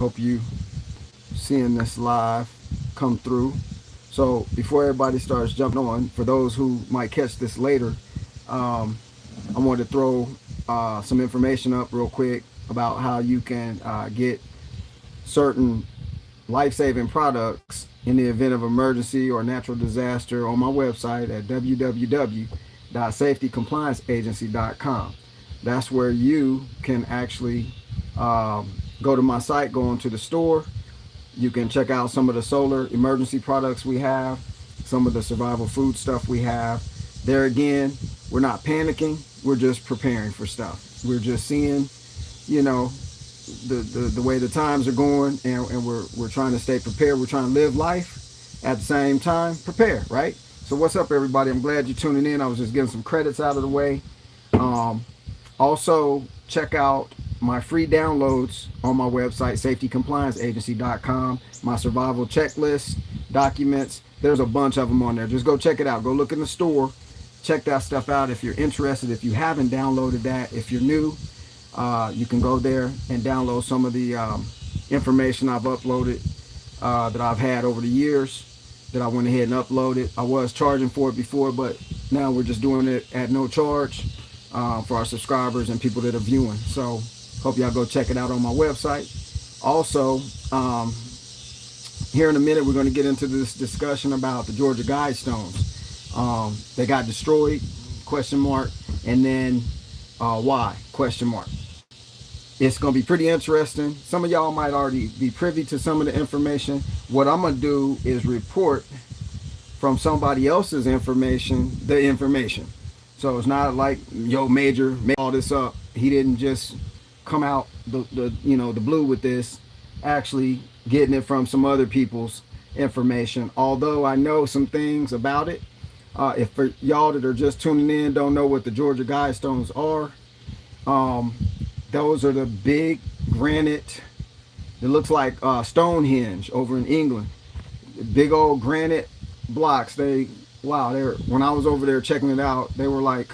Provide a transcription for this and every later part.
Hope you seeing this live come through. So before everybody starts jumping on, for those who might catch this later, um, I wanted to throw some information up real quick about how you can get certain life-saving products in the event of emergency or natural disaster on my website at www.safetycomplianceagency.com. That's where you can actually go to my site, go into the store. You can check out some of the solar emergency products we have, some of the survival food stuff we have. There again, we're not panicking. We're just preparing for stuff. We're just seeing, you know, the way the times are going, and we're trying to stay prepared. We're trying to live life at the same time prepare, right? So what's up, everybody? I'm glad you're tuning in. I was just getting some credits out of the way. um, Also, check out my free downloads on my website, safetycomplianceagency.com. My survival checklist documents, there's a bunch of them on there. Just go check it out. Go look in the store, check that stuff out if you're interested. If you haven't downloaded that, if you're new, you can go there and download some of the information I've uploaded, that I've had over the years, that I went ahead and uploaded. I was charging for it before, but now we're just doing it at no charge for our subscribers and people that are viewing. So hope y'all go check it out on my website. Also, here in a minute, we're going to get into this discussion about the Georgia Guidestones. They got destroyed, question mark, and then why, question mark. It's going to be pretty interesting. Some of y'all might already be privy to some of the information. What I'm going to do is report from somebody else's information, the information. So it's not like, yo, Major made all this up. He didn't just come out the blue with this. Actually getting it from some other people's information. Although I know some things about it. If for y'all that are just tuning in don't know what the Georgia Guidestones are, those are the big granite. It looks like Stonehenge over in England. Big old granite blocks. They're when I was over there checking it out, they were like,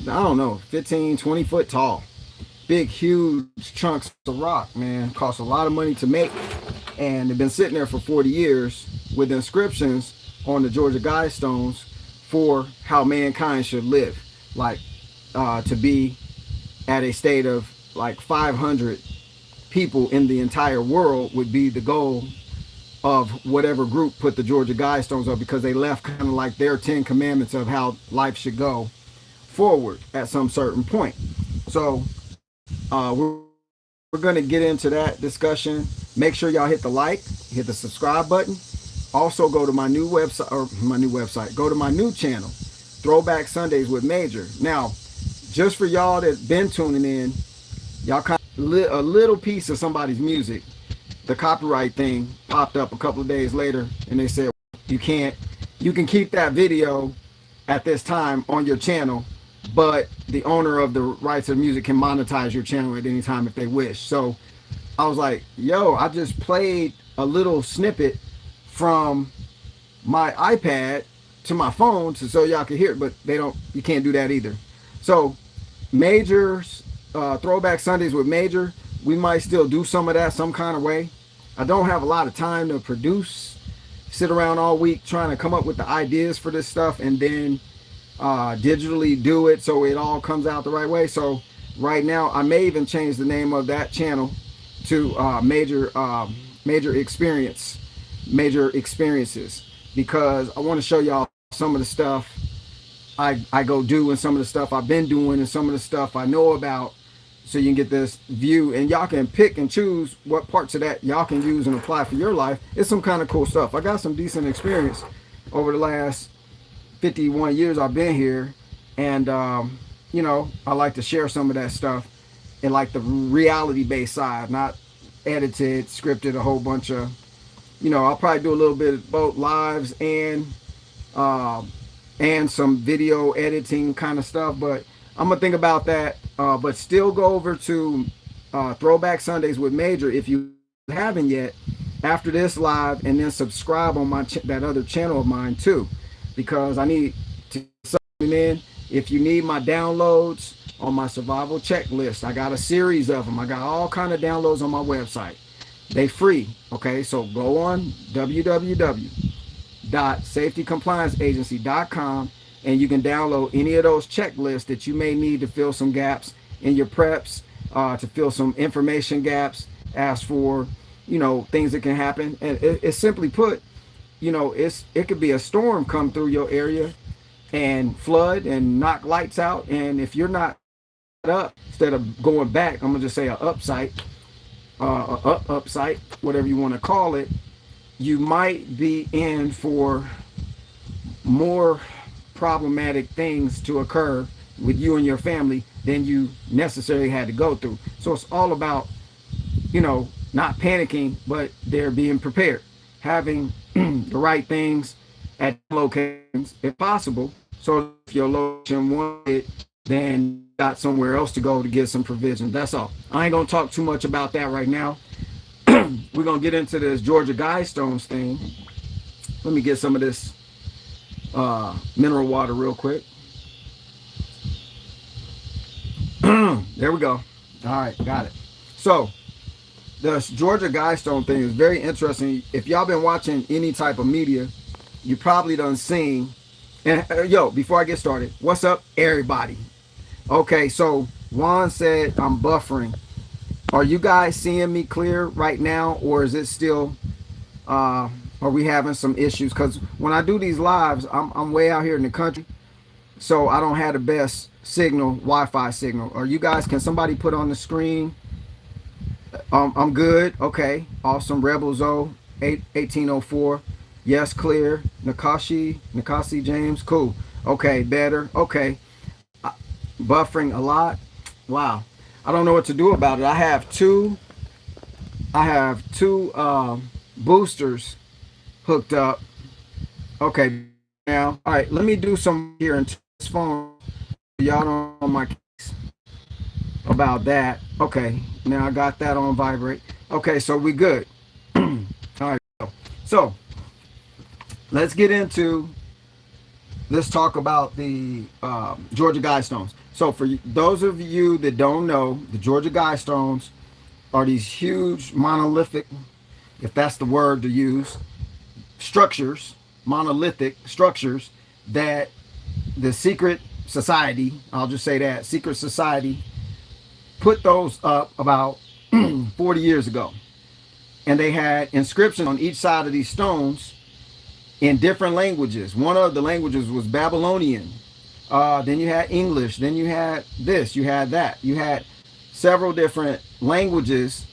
I don't know, 15, 20 foot tall. Big, huge chunks of rock, man. Cost a lot of money to make. And they've been sitting there for 40 years with inscriptions on the Georgia Guidestones for how mankind should live. Like, to be at a state of like 500 people in the entire world would be the goal of whatever group put the Georgia Guidestones up, because they left kind of like their 10 commandments of how life should go forward at some certain point. So we're going to get into that discussion. Make sure y'all hit the like, hit the subscribe button. Also go to my new website, go to my new channel, Throwback Sundays with Major. Now, just for y'all that been tuning in, y'all kind of a little piece of somebody's music. The copyright thing popped up a couple of days later, and they said you can keep that video at this time on your channel, but the owner of the rights of music can monetize your channel at any time if they wish. So I was like, yo, I just played a little snippet from my iPad to my phone so y'all can hear it, but you can't do that either. So Major's Throwback Sundays with Major, we might still do some of that some kind of way. I don't have a lot of time to produce, sit around all week trying to come up with the ideas for this stuff and then digitally do it so it all comes out the right way. So right now, I may even change the name of that channel to Major Experiences, because I want to show y'all some of the stuff I go do and some of the stuff I've been doing and some of the stuff I know about, so you can get this view and y'all can pick and choose what parts of that y'all can use and apply for your life. It's some kind of cool stuff. I got some decent experience over the last 51 years I've been here, and I like to share some of that stuff in like the reality based side, not edited, scripted, a whole bunch of, I'll probably do a little bit of both lives and some video editing kind of stuff, but I'm gonna think about that. But still go over to Throwback Sundays with Major if you haven't yet after this live, and then subscribe on my that other channel of mine too, because I need to sign in. If you need my downloads on my survival checklist, I got a series of them. I got all kind of downloads on my website. They free. Okay, so go on www.safetycomplianceagency.com and you can download any of those checklists that you may need to fill some gaps in your preps, to fill some information gaps, ask for, things that can happen. And it's simply put, it could be a storm come through your area and flood and knock lights out. And if you're not up, instead of going back, I'm gonna just say a upsite, upsite, whatever you want to call it, you might be in for more problematic things to occur with you and your family than you necessarily had to go through. So it's all about, not panicking, but they're being prepared, having the right things at locations if possible. So if your location wanted, then you got somewhere else to go to get some provisions. That's all. I ain't gonna talk too much about that right now. We're gonna get into this Georgia Guidestones thing. Let me get some of this mineral water real quick. There we go. All right, got it. So the Georgia Guidestone thing is very interesting. If y'all been watching any type of media, you probably done seen. And yo, before I get started, what's up, everybody? Okay, so Juan said I'm buffering. Are you guys seeing me clear right now, or is it still? Are we having some issues? Because when I do these lives, I'm way out here in the country, so I don't have the best signal, Wi-Fi signal. Are you guys? Can somebody put on the screen? I'm good. Okay, awesome. Rebel Zo, 1804. Yes, clear. Nakasi James. Cool. Okay, better. Okay, buffering a lot. Wow. I don't know what to do about it. I have two. Boosters hooked up. Okay, now. All right. Let me do some here into this phone. Y'all don't know my case about that. Okay, now I got that on vibrate. Okay, so we good. All right. So let's get into. Let's talk about the Georgia Guidestones. So for those of you that don't know, the Georgia Guidestones are these huge monolithic, if that's the word to use, structures, monolithic structures that the secret society, I'll just say that, secret society put those up about 40 years ago. And they had inscriptions on each side of these stones in different languages. One of the languages was Babylonian. Then you had English. Then you had this. You had that. You had several different languages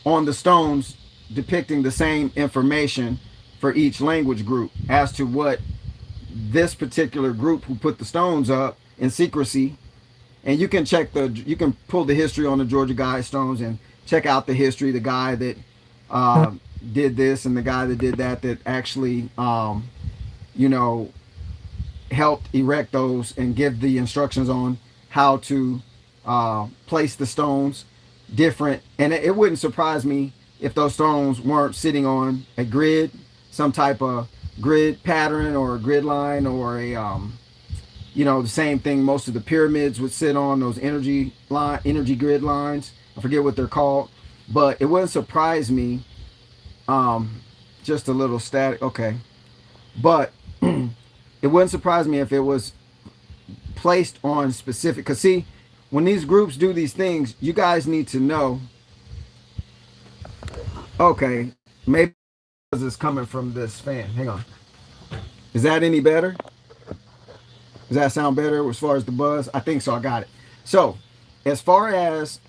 on the stones depicting the same information for each language group as to what this particular group who put the stones up in secrecy. And you can you can pull the history on the Georgia Guidestones and check out the history. The guy that did this and the guy that did that actually, helped erect those and give the instructions on how to place the stones different. And it wouldn't surprise me if those stones weren't sitting on a grid, some type of grid pattern or a grid line or a, the same thing most of the pyramids would sit on, those energy grid lines. I forget what they're called, but it wouldn't surprise me. Just a little static. Okay. But it wouldn't surprise me if it was placed on specific, because see, when these groups do these things, you guys need to know. Okay, maybe it's coming from this fan. Hang on. Is that any better? Does that sound better as far as the buzz? I think so. I got it. So, as far as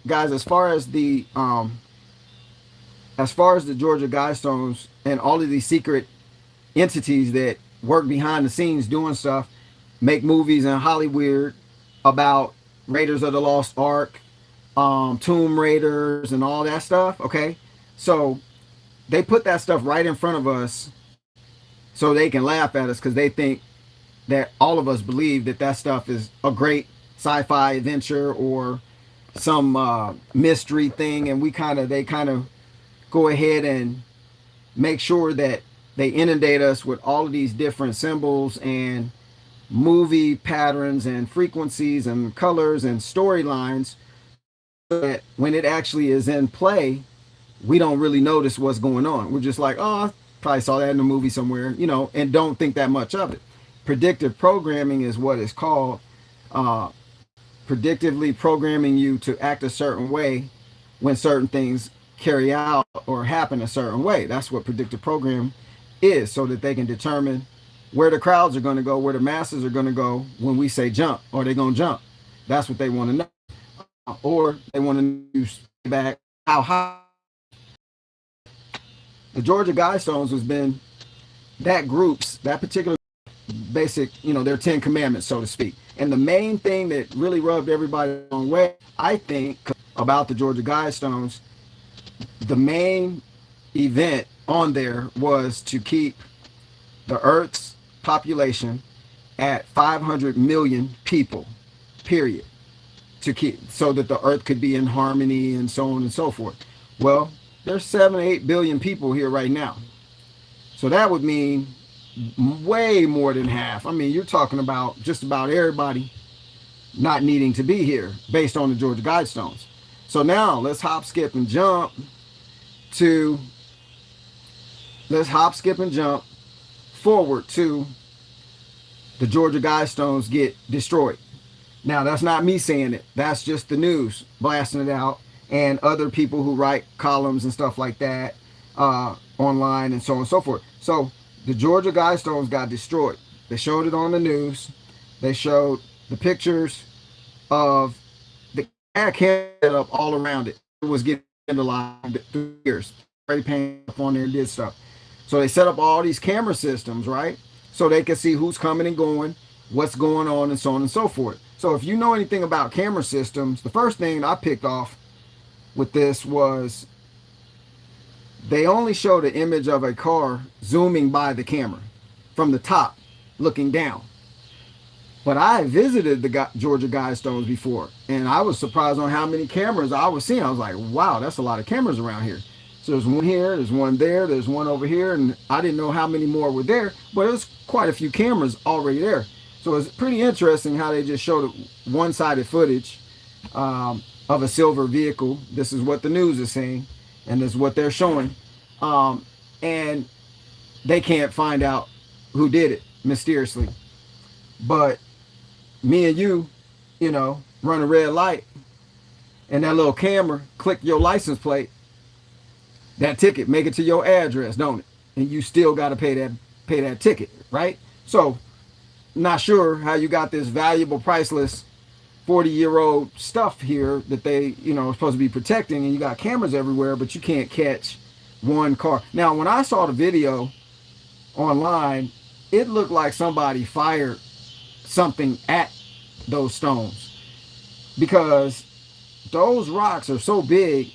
guys, as far as the Georgia Guidestones and all of these secret entities that work behind the scenes doing stuff, make movies in Hollywood about Raiders of the Lost Ark, Tomb Raiders, and all that stuff. Okay, so they put that stuff right in front of us so they can laugh at us because they think that all of us believe that stuff is a great sci-fi adventure or some mystery thing, and they kind of go ahead and make sure that they inundate us with all of these different symbols and movie patterns and frequencies and colors and storylines, so that when it actually is in play, we don't really notice what's going on. We're just like, oh, I probably saw that in a movie somewhere, and don't think that much of it. Predictive programming is what it's called. Uh, Predictively programming you to act a certain way when certain things carry out or happen a certain way. That's what predictive program is, so that they can determine where the crowds are going to go, where the masses are going to go when we say jump, or they're going to jump. That's what they want to know. Or they want to use back how high. The Georgia Guidestones has been that particular basic, their 10 commandments, so to speak. And the main thing that really rubbed everybody the wrong way, I think, about the Georgia Guidestones, the main event on there was to keep the Earth's population at 500 million people, period, to keep so that the Earth could be in harmony and so on and so forth. Well, there's 7 to 8 billion people here right now. So that would mean way more than half. I mean, you're talking about just about everybody not needing to be here based on the Georgia Guidestones. So now let's hop, skip, and jump to forward to the Georgia Guidestones get destroyed. Now, that's not me saying it. That's just the news blasting it out, and other people who write columns and stuff like that online and so on and so forth. So the Georgia Guidestones got destroyed. They showed it on the news. They showed the pictures of the camera set up all around it. It was getting vandalized through years. Spray paint up on there and did stuff. So they set up all these camera systems, right? So they can see who's coming and going, what's going on, and so on and so forth. So if you know anything about camera systems, the first thing I picked off with this was they only showed an image of a car zooming by the camera from the top, looking down. But I visited the Georgia Guidestones before, and I was surprised on how many cameras I was seeing. I was like, wow, that's a lot of cameras around here. So there's one here, there's one there, there's one over here, and I didn't know how many more were there, but it was quite a few cameras already there. So it's pretty interesting how they just showed one-sided footage of a silver vehicle. This is what the news is saying, and this is what they're showing. And they can't find out who did it mysteriously. But me and you, run a red light, and that little camera click your license plate, that ticket make it to your address, don't it? And you still got to pay that ticket, right? So not sure how you got this valuable, priceless 40-year-old stuff here that they, are supposed to be protecting, and you got cameras everywhere, but you can't catch one car. Now, when I saw the video online, it looked like somebody fired something at those stones, because those rocks are so big.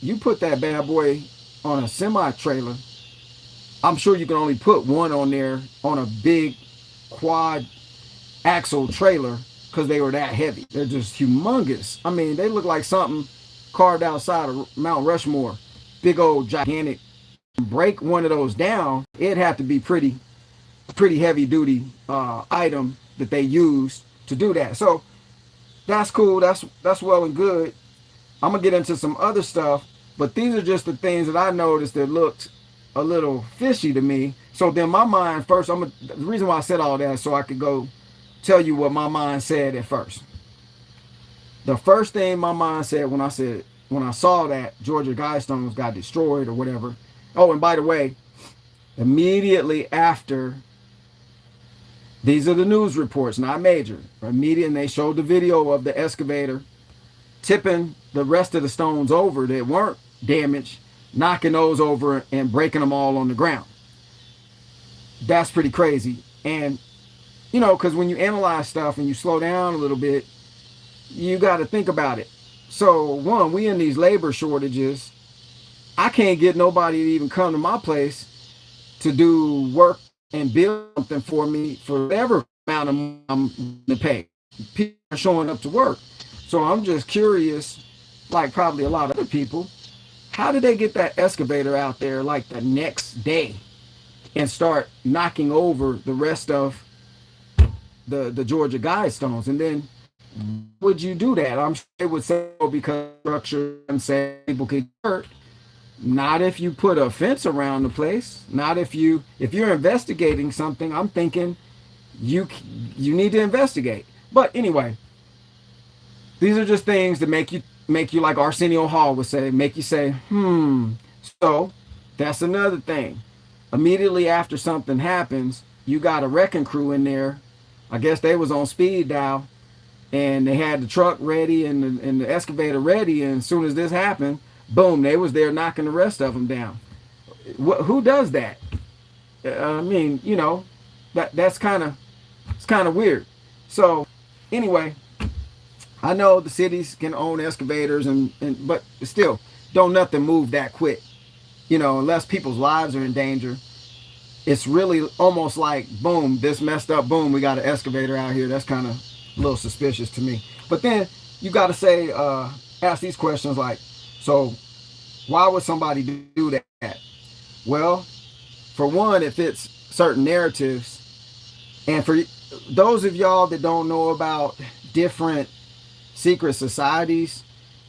You put that bad boy on a semi-trailer, I'm sure you can only put one on there on a big quad axle trailer, because they were that heavy. They're just humongous. I mean, they look like something carved outside of Mount Rushmore. Big old gigantic. Break one of those down, it'd have to be pretty heavy duty item that they used to do that. So that's cool. That's well and good. I'm gonna get into some other stuff, but these are just the things that I noticed that looked a little fishy to me. So then my mind first, the reason why I said all that is so I could go tell you what my mind said at first. The first thing my mind said when I saw that Georgia Guidestones got destroyed or whatever. Oh, and by the way, immediately after, these are the news reports, not major. Immediately, and they showed the video of the excavator tipping the rest of the stones over that weren't damaged, knocking those over and breaking them all on the ground. That's pretty crazy. And, because when you analyze stuff and you slow down a little bit, you got to think about it. So, one, we in these labor shortages. I can't get nobody to even come to my place to do work and build something for me for whatever amount of money I'm going to pay. People are showing up to work. So I'm just curious, like probably a lot of other people, how did they get that excavator out there like the next day and start knocking over the rest of the Georgia Guidestones? And then would you do that? I'm sure they would say, oh, because structure and say people could get hurt. Not if you put a fence around the place. Not if you're investigating something. I'm thinking you you need to investigate. But anyway, these are just things that make you like Arsenio Hall would say, make you say, hmm. So that's another thing. Immediately after something happens, you got a wrecking crew in there. I guess they was on speed dial, and they had the truck ready and the excavator ready. And as soon as this happened, boom, they was there knocking the rest of them down. Who does that? I mean, that's kind of it's kind of weird. So anyway, I know the cities can own excavators and but still, don't nothing move that quick. Unless people's lives are in danger. It's really almost like, boom, this messed up, boom, we got an excavator out here. That's kind of a little suspicious to me. But then you got to say, ask these questions like, so why would somebody do that? Well, for one, it fits certain narratives. And for those of y'all that don't know about different secret societies,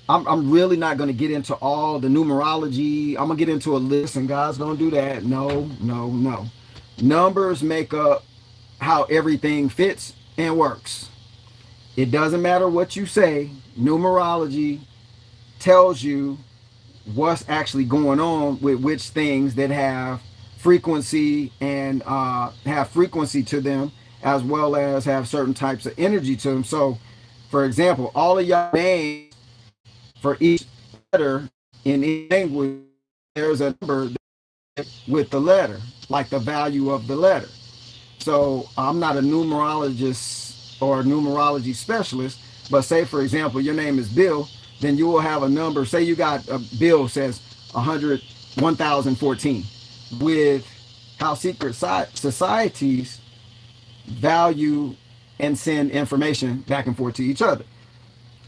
I'm really not going to get into all the numerology. I'm going to get into a list, and guys, don't do that. No, no, no. Numbers make up how everything fits and works. It doesn't matter what you say. Numerology tells you what's actually going on with which things that have frequency and have frequency to them, as well as have certain types of energy to them. So, for example, all of y'all names for each letter in each language, there's a number with the letter, like the value of the letter. So I'm not a numerologist or a numerology specialist, but say, for example, your name is Bill, then you will have a number. Say you got a bill says 1014, with how secret societies value and send information back and forth to each other.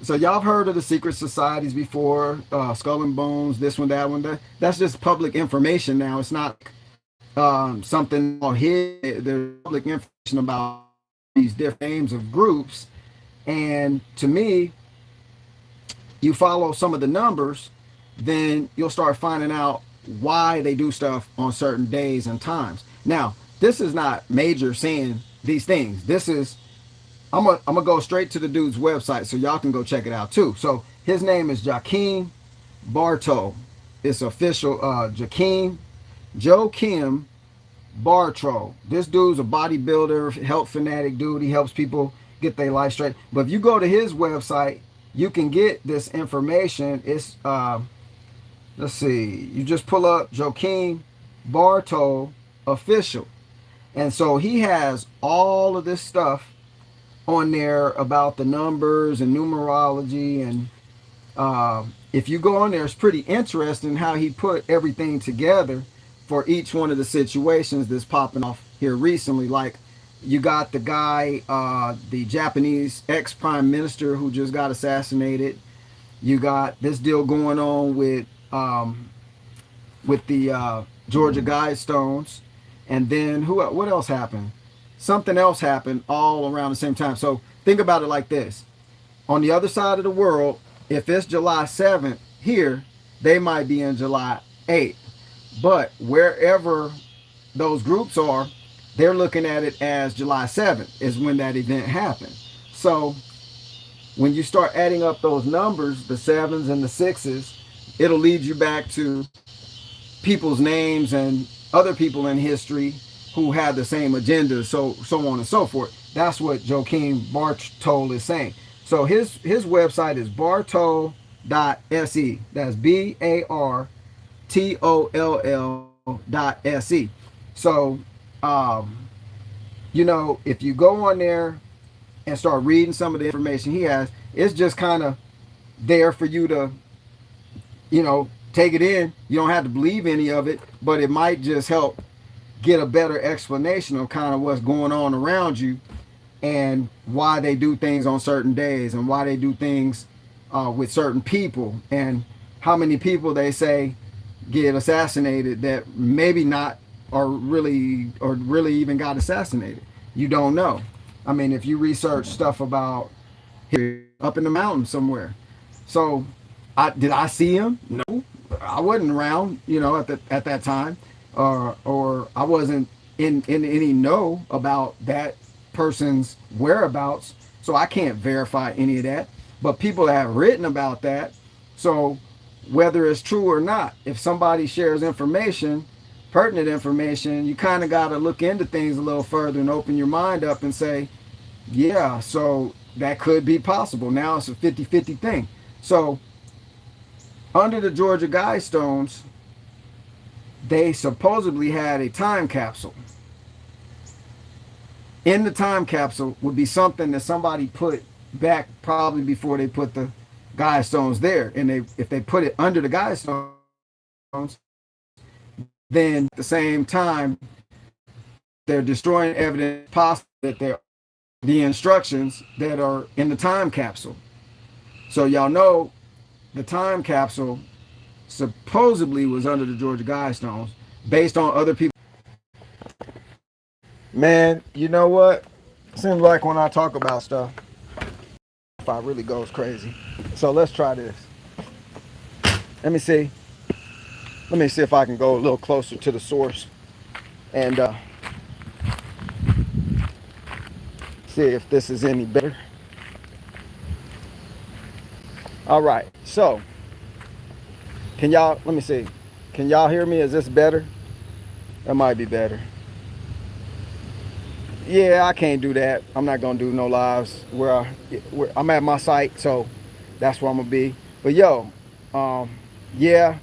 So y'all have heard of the secret societies before, Skull and Bones, this one, that one. That's just public information now. It's not something all hid. There's public information about these different names of groups. And to me, you follow some of the numbers, then you'll start finding out why they do stuff on certain days and times. Now, this is not major saying these things. This is I'm gonna go straight to the dude's website so y'all can go check it out too. So his name is Joaquin Bartow. It's official. Joaquin Bartow. This dude's a bodybuilder, health fanatic dude. He helps people get their life straight. But if you go to his website, you can get this information. It's let's see. You just pull up Joaquin Bartow official, and so he has all of this stuff on there about the numbers and numerology. And if you go on there, it's pretty interesting how he put everything together for each one of the situations that's popping off here recently. Like, you got the guy, the Japanese ex-prime minister who just got assassinated. You got this deal going on with the Georgia Guidestones. And then what else happened? Something else happened all around the same time. So think about it like this. On the other side of the world, if it's July 7th here, they might be in July 8th. But wherever those groups are, they're looking at it as July 7th is when that event happened. So when you start adding up those numbers, the sevens and the sixes, it'll lead you back to people's names and other people in history who had the same agenda, so on and so forth. That's what Joaquin Bartow is saying. So his website is bartoll.se. That's BARTOLL.se. So if you go on there and start reading some of the information he has, it's just kind of there for you to take it in. You don't have to believe any of it, but it might just help get a better explanation of kind of what's going on around you and why they do things on certain days and why they do things with certain people, and how many people they say get assassinated that maybe not or really even got assassinated. You don't know. I mean, if you research stuff about here up in the mountains somewhere. So did I see him? No. I wasn't around, at that time, or I wasn't in any know about that person's whereabouts, so I can't verify any of that. But people have written about that, so whether it's true or not, if somebody shares information, pertinent information, you kind of got to look into things a little further and open your mind up and say, yeah, so that could be possible. Now it's a 50-50 thing. So under the Georgia Guidestones, they supposedly had a time capsule. In the time capsule would be something that somebody put back probably before they put the Guidestones there. And if they put it under the Guidestones, then at the same time, they're destroying evidence possible that they're the instructions that are in the time capsule. So y'all know the time capsule supposedly was under the Georgia Guidestones based on other people. Man, you know what? Seems like when I talk about stuff, Wi-Fi really goes crazy. So let's try this. Let me see. Let me see if I can go a little closer to the source and see if this is any better. All right. So, let me see. Can y'all hear me? Is this better? That might be better. Yeah, I can't do that. I'm not gonna do no lives where I'm at my site, so that's where I'm gonna be. But yo, yeah,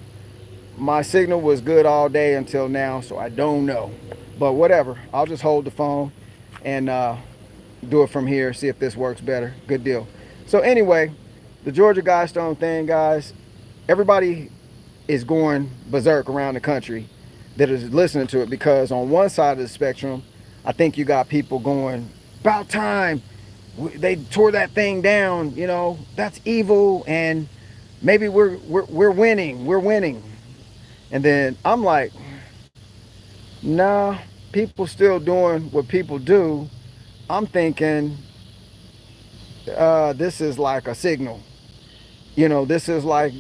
my signal was good all day until now, so I don't know. But whatever, I'll just hold the phone and do it from here. See if this works better. Good deal. So anyway, the Georgia Guidestone thing, guys. Everybody is going berserk around the country that is listening to it because on one side of the spectrum, I think you got people going, about time. They tore that thing down. That's evil, and maybe we're winning. We're winning. And then I'm like, nah, people still doing what people do. I'm thinking this is like a signal. This is like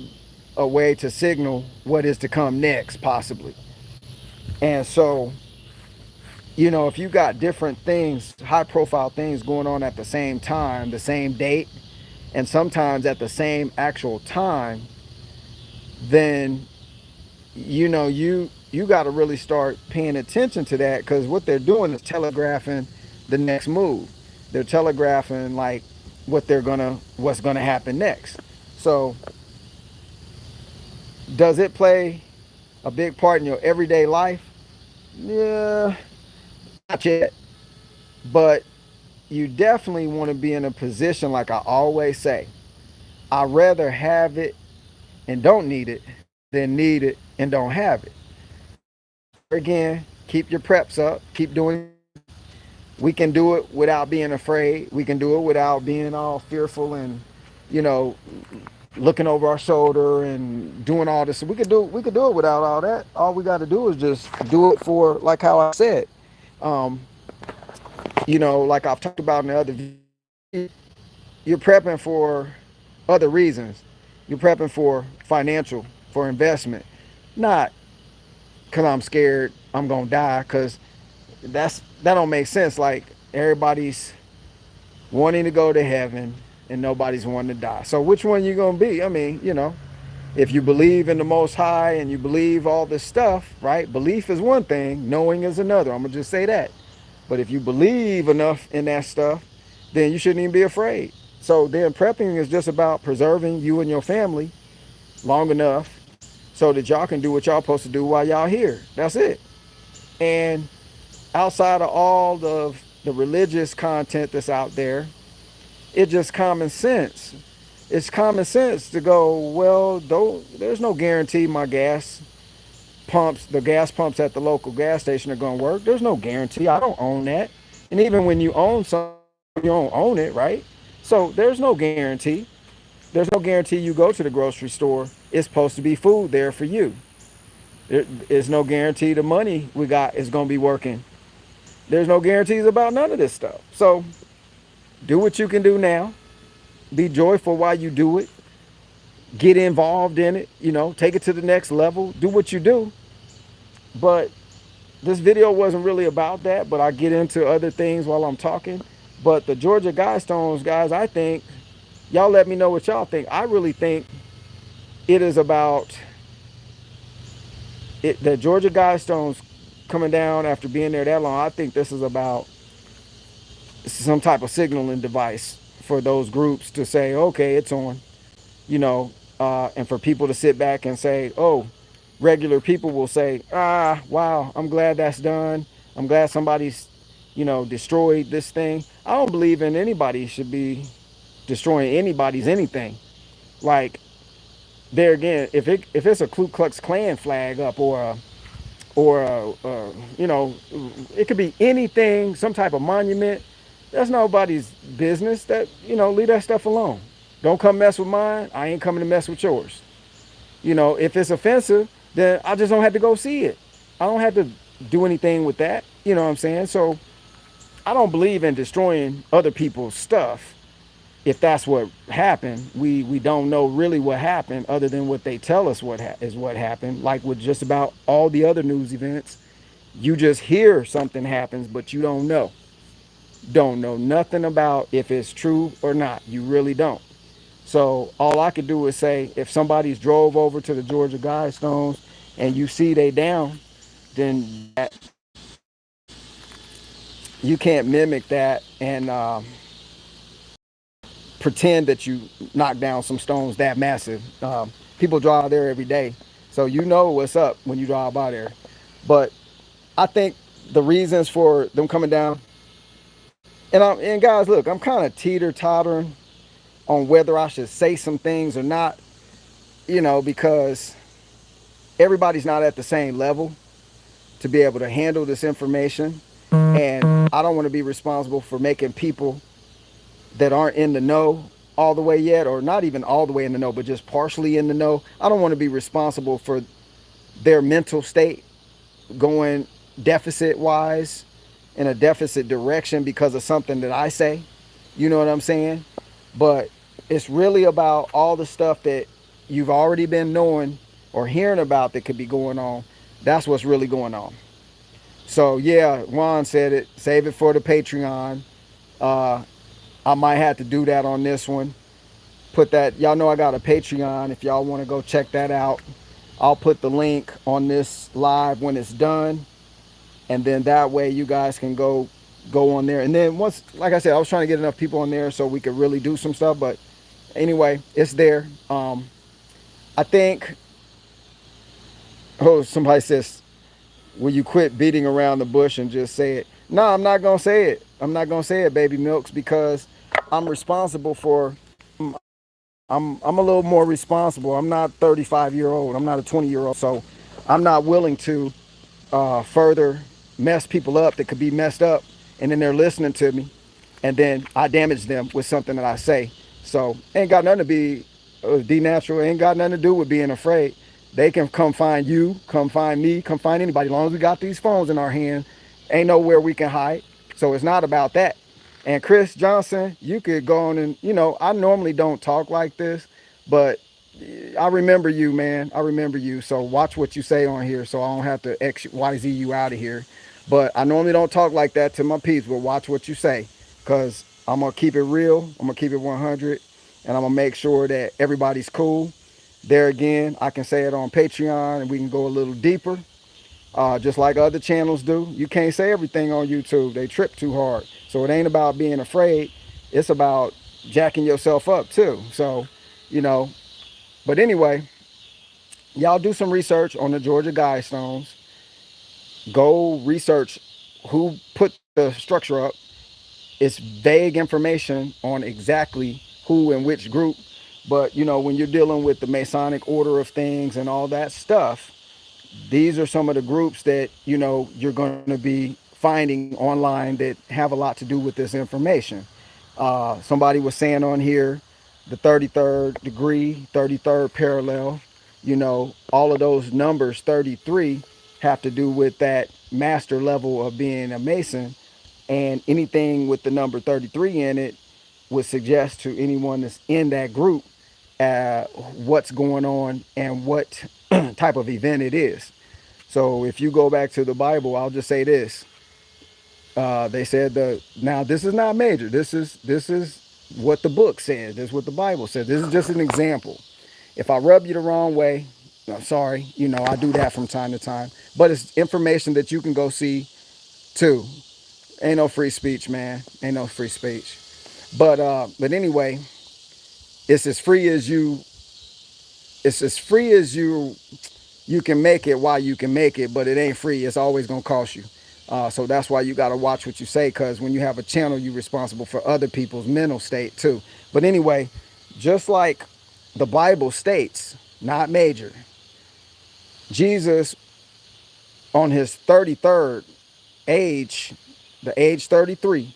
a way to signal what is to come next, possibly. And so, if you got different things, high profile things going on at the same time, the same date, and sometimes at the same actual time, then you got to really start paying attention to that, because what they're doing is telegraphing the next move. They're telegraphing like what's gonna happen next. So does it play a big part in your everyday life? Yeah, not yet. But you definitely want to be in a position, like I always say, I'd rather have it and don't need it than need it and don't have it. Again, keep your preps up, keep doing. We can do it without being afraid. We can do it without being all fearful and, you know, looking over our shoulder and doing all this. We could do it without all that. All we got to do is just do it for, like how I said, um, like I've talked about in the other videos, you're prepping for other reasons. You're prepping for financial, for investment, not because I'm scared I'm gonna die, because that don't make sense. Like, everybody's wanting to go to heaven and nobody's wanting to die. So which one you gonna be? I mean, if you believe in the Most High and you believe all this stuff, right? Belief is one thing, knowing is another. I'm gonna just say that. But if you believe enough in that stuff, then you shouldn't even be afraid. So then prepping is just about preserving you and your family long enough so that y'all can do what y'all supposed to do while y'all here. That's it. And outside of all the religious content that's out there, it's just common sense. It's common sense to go, well, there's no guarantee my the gas pumps at the local gas station are going to work. There's no guarantee. I don't own that. And even when you own something, you don't own it, right? So there's no guarantee. There's no guarantee you go to the grocery store, it's supposed to be food there for you. There's no guarantee the money we got is going to be working. There's no guarantees about none of this stuff. So do what you can do now. Be joyful while you do it. get involved in it, take it to the next level, do what you do. But this video wasn't really about that, but I get into other things while I'm talking. But the Georgia Guidestones, guys, I think, y'all let me know what y'all think. I really think it is about it. The Georgia Guidestones coming down after being there that long. I think this is about some type of signaling device for those groups to say, okay, it's on, you know, and for people to sit back and say, oh, regular people will say, wow, I'm glad that's done. I'm glad somebody's, destroyed this thing. I don't believe in anybody should be destroying anybody's anything. Like, there again, if it's a Ku Klux Klan flag up, or it could be anything, some type of monument. That's nobody's business. That leave that stuff alone. Don't come mess with mine. I ain't coming to mess with yours. If it's offensive, then I just don't have to go see it. I don't have to do anything with that. You know what I'm saying? So I don't believe in destroying other people's stuff. If that's what happened, we don't know really what happened other than what they tell us is what happened. Like with just about all the other news events, you just hear something happens, but you don't know nothing about if it's true or not. You really don't. So all I could do is say, if somebody's drove over to the Georgia Guidestones and you see they down, then you can't mimic that and pretend that you knock down some stones that massive. People drive there every day, so you know what's up when you drive by there. But I think the reasons for them coming down, and guys, look, I'm kind of teeter tottering on whether I should say some things or not, because everybody's not at the same level to be able to handle this information, and I don't want to be responsible for making people that aren't in the know all the way yet, or not even all the way in the know, but just partially in the know. I don't want to be responsible for their mental state going deficit wise in a deficit direction because of something that I say. You know what I'm saying? But it's really about all the stuff that you've already been knowing or hearing about that could be going on. That's what's really going on. So yeah, Juan said it. Save it for the Patreon. Uh, I might have to do that on this one. Put that, y'all know I got a Patreon if y'all want to go check that out. I'll put the link on this live when it's done, and then that way you guys can go on there. And then once, like I said, I was trying to get enough people on there so we could really do some stuff. But anyway, it's there. I think. Oh, somebody says, "Will you quit beating around the bush and just say it?" No, I'm not gonna say it. I'm not gonna say it, baby milks, because I'm responsible for. I'm a little more responsible. I'm not 35-year old. I'm not a 20-year old. So I'm not willing to further mess people up that could be messed up, and then they're listening to me, and then I damage them with something that I say. So ain't got nothing to be denatural. Ain't got nothing to do with being afraid. They can come find you, come find me, come find anybody. As long as we got these phones in our hand, ain't nowhere we can hide. So it's not about that. And Chris Johnson, you could go on and, I normally don't talk like this, but I remember you, man. I remember you. So watch what you say on here so I don't have to XYZ you out of here. But I normally don't talk like that to my peeps, but watch what you say, because I'm going to keep it real. I'm going to keep it 100, and I'm going to make sure that everybody's cool. There again, I can say it on Patreon and we can go a little deeper, just like other channels do. You can't say everything on YouTube. They trip too hard. So it ain't about being afraid. It's about jacking yourself up too. So, but anyway, y'all do some research on the Georgia Guidestones. Go research who put the structure up. It's vague information on exactly who and which group. But, when you're dealing with the Masonic order of things and all that stuff, these are some of the groups that, you're going to be finding online that have a lot to do with this information. Somebody was saying on here, the 33rd degree, 33rd parallel, all of those numbers, 33, have to do with that master level of being a Mason. And anything with the number 33 in it would suggest to anyone that's in that group what's going on and what type of event it is. So if you go back to the Bible, I'll just say this: they said the now this is not major. This is what the book says. This is what the Bible says. This is just an example. If I rub you the wrong way, I'm sorry. I do that from time to time. But it's information that you can go see too. Ain't no free speech, man. Ain't no free speech. But anyway, it's as free as you. It's as free as you can make it while you can make it, but it ain't free. It's always gonna cost you. So that's why you gotta watch what you say, because when you have a channel, you're responsible for other people's mental state too. But anyway, just like the Bible states, not major, Jesus on his 33rd age, the age 33,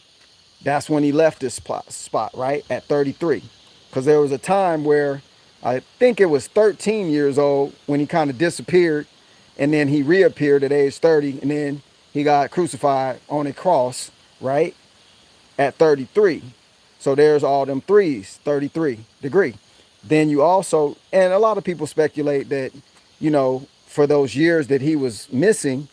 that's when he left this spot, right? At 33. Because there was a time where I think it was 13 years old when he kind of disappeared, and then he reappeared at age 30, and then he got crucified on a cross, right? At 33. So there's all them threes, 33 degree. Then you also, and a lot of people speculate that, for those years that he was missing,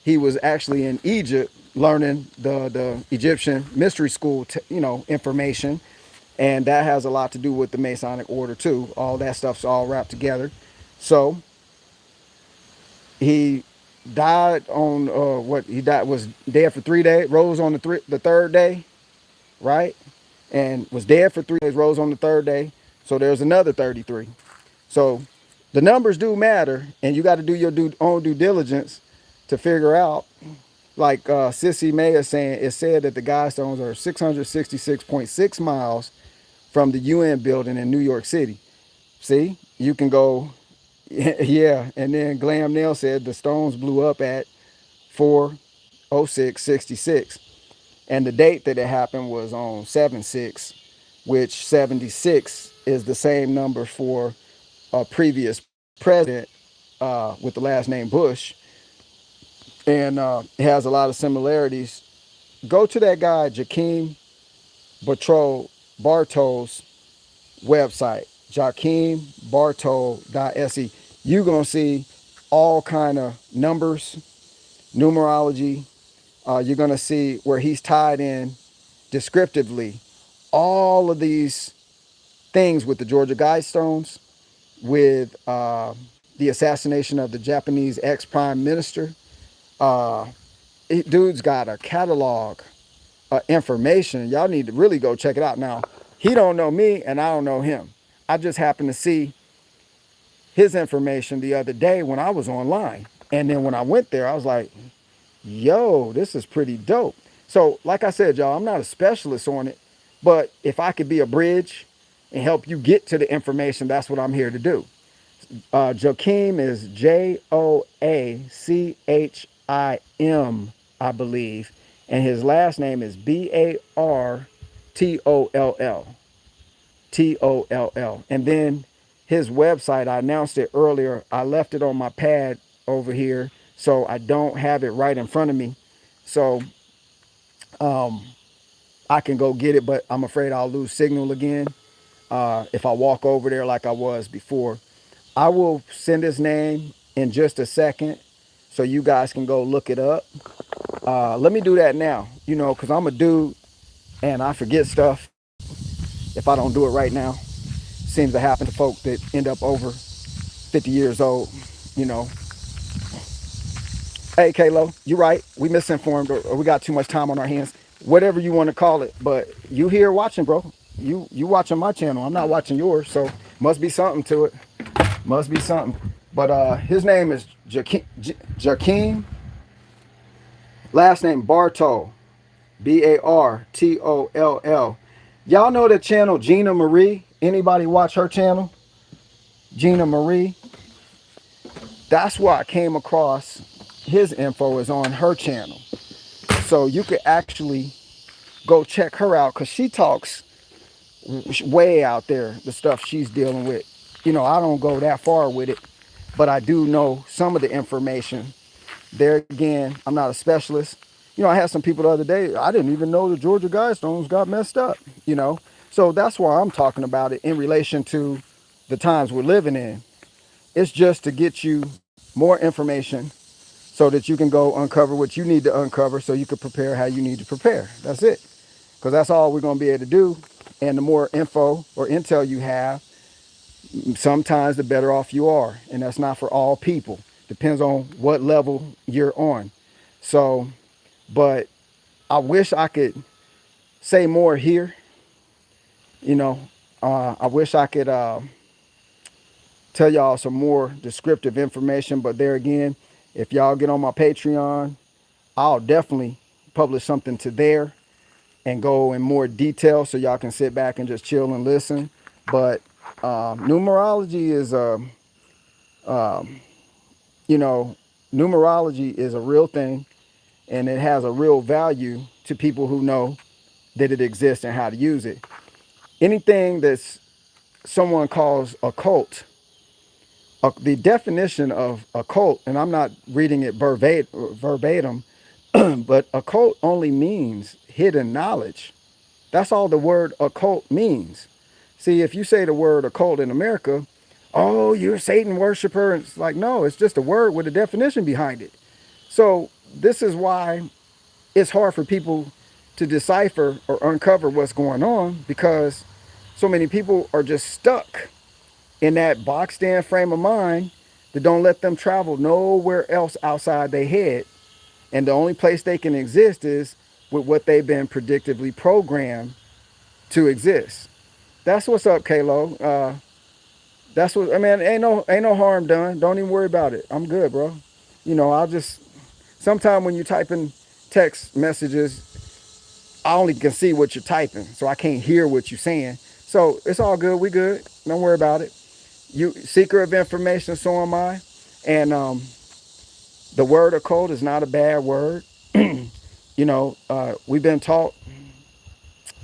he was actually in Egypt learning the Egyptian mystery school, information. And that has a lot to do with the Masonic order too. All that stuff's all wrapped together. So he died on what he died was dead for 3 days, rose on the third day, right? And was dead for 3 days, rose on the third day. So there's another 33. So the numbers do matter, and you got to do your own due diligence to figure out. Like Sissy May is saying, it said that the Guidestones are 666.6 miles from the UN building in New York City. See, you can go, yeah. And then Glam Nail said the stones blew up at 4:06:66, and the date that it happened was on 7/6, which 76 is the same number for a previous president with the last name Bush, and it has a lot of similarities. Go to that guy Jakeem Bartol's website, JakeemBartol.se. You're gonna see all kind of numbers, numerology. You're gonna see where he's tied in descriptively all of these things with the Georgia Guidestones, with the assassination of the Japanese ex-prime minister. Uh, Dude's got a catalog information. Y'all need to really go check it out. Now, he don't know me and I don't know him. I just happened to see his information the other day when I was online. And then when I went there, I was like, yo, this is pretty dope. So, like I said, y'all, I'm not a specialist on it, but if I could be a bridge and help you get to the information, that's what I'm here to do. Joachim is Joachim, I believe, and his last name is Bartoll. And then his website, I announced it earlier. I left it on my pad over here, so I don't have it right in front of me. So I can go get it, but I'm afraid I'll lose signal again if I walk over there like I was before. I will send his name in just a second so you guys can go look it up. Let me do that now, because I'm a dude and I forget stuff if I don't do it right now. Seems to happen to folk that end up over 50 years old, you know. Hey, Kalo, you're right. We misinformed or we got too much time on our hands. Whatever you want to call it. But you here watching, bro. You watching my channel. I'm not watching yours, so must be something to it. Must be something. But his name is Jakeem. Last name Bartol. Bartoll. Y'all know the channel Gina Marie? Anybody watch her channel? Gina Marie. That's where I came across his info is on her channel. So you could actually go check her out because she talks way out there, the stuff she's dealing with. I don't go that far with it, but I do know some of the information. There again, I'm not a specialist. I had some people the other day, I didn't even know the Georgia Guidestones got messed up, So that's why I'm talking about it in relation to the times we're living in. It's just to get you more information so that you can go uncover what you need to uncover so you can prepare how you need to prepare. That's it. Because that's all we're going to be able to do. And the more info or intel you have, sometimes the better off you are. And that's not for all people. Depends on what level you're on. So, but I wish I could say more here. You know, I wish I could tell y'all some more descriptive information. But there again, if y'all get on my Patreon, I'll definitely publish something to there and go in more detail so y'all can sit back and just chill and listen. But numerology is you know, numerology is a real thing, and it has a real value to people who know that it exists and how to use it. Anything that's someone calls occult, the definition of occult, and I'm not reading it verbatim, but occult only means hidden knowledge. That's all the word occult means. See, if you say the word occult in America, oh, you're a Satan worshiper. It's like, no, it's just a word with a definition behind it. So this is why it's hard for people to decipher or uncover what's going on, because so many people are just stuck in that boxed in frame of mind that don't let them travel nowhere else outside their head. And the only place they can exist is with what they've been predictively programmed to exist. That's what's up, Kalo. That's what I mean. Ain't no harm done. Don't even worry about it. I'm good, bro. You know, I'll just sometime when you type in text messages, I only can see what you're typing, so I can't hear what you're saying. So it's all good. We good. Don't worry about it. You seeker of information, so am I. And the word occult is not a bad word. You know, we've been taught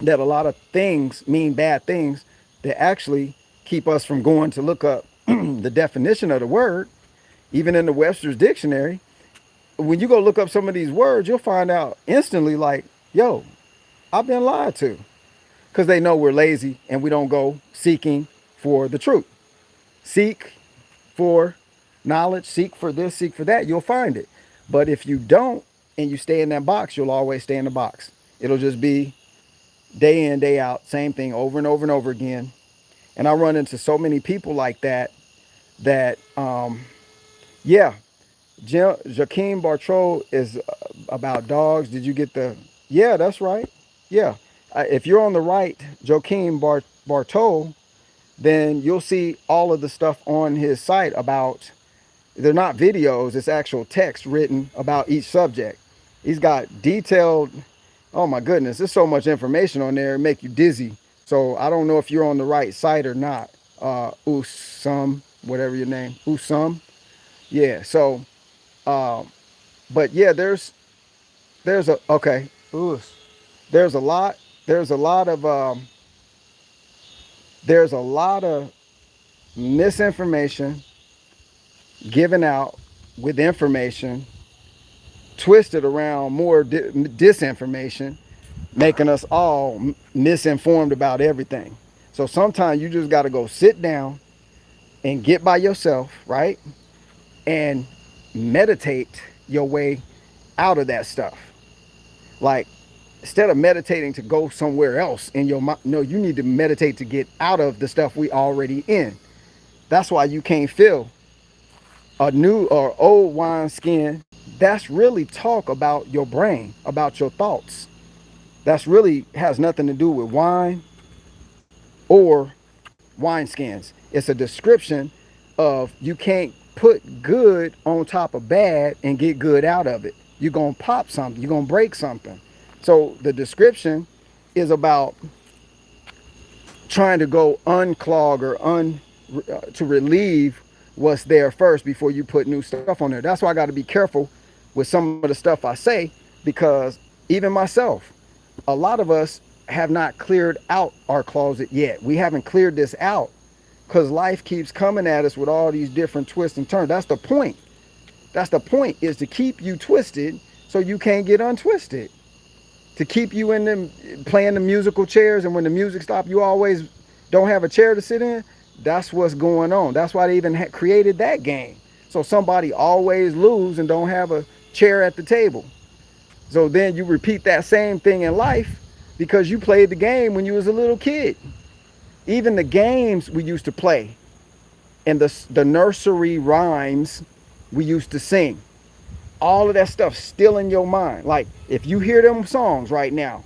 that a lot of things mean bad things that actually keep us from going to look up the definition of the word. Even in the Webster's dictionary, when you go look up some of these words, you'll find out instantly, like, yo, I've been lied to. Because they know we're lazy and we don't go seeking for the truth. Seek for knowledge, seek for this, seek for that, you'll find it. But if you don't and you stay in that box, you'll always stay in the box. It'll just be day in, day out, same thing over and over and over again. And I run into so many people like that, yeah, Joaquin Bartro is about dogs. Did you get yeah, that's right. Yeah. If you're on the right, Joaquin Bartol, then you'll see all of the stuff on his site about, they're not videos, it's actual text written about each subject. He's got detailed, oh my goodness, there's so much information on there, it make you dizzy. So I don't know if you're on the right site or not. Usum, whatever your name, Usum. Yeah, so, but yeah, there's a, okay, Us. There's a lot, there's a lot of, there's a lot of misinformation given out with information twisted around more disinformation, making us all misinformed about everything. So sometimes you just got to go sit down and get by yourself, right? And meditate your way out of that stuff. Like, instead of meditating to go somewhere else in your mind, no, you need to meditate to get out of the stuff we already in. That's why you can't feel a new or old wine skin. That's really talk about your brain, about your thoughts. That's really has nothing to do with wine or wineskins. It's a description of you can't put good on top of bad and get good out of it. You're going to pop something, you're going to break something. So the description is about trying to go unclog or to relieve what's there first before you put new stuff on there. That's why I got to be careful with some of the stuff I say, because even myself, a lot of us have not cleared out our closet yet. We haven't cleared this out because life keeps coming at us with all these different twists and turns. That's the point. That's the point, is to keep you twisted so you can't get untwisted. To keep you in them playing the musical chairs, and when the music stops, you always don't have a chair to sit in. That's what's going on. That's why they even created that game. So somebody always lose and don't have a chair at the table. So then you repeat that same thing in life because you played the game when you was a little kid. Even the games we used to play and the nursery rhymes we used to sing, all of that stuff still in your mind. Like if you hear them songs right now,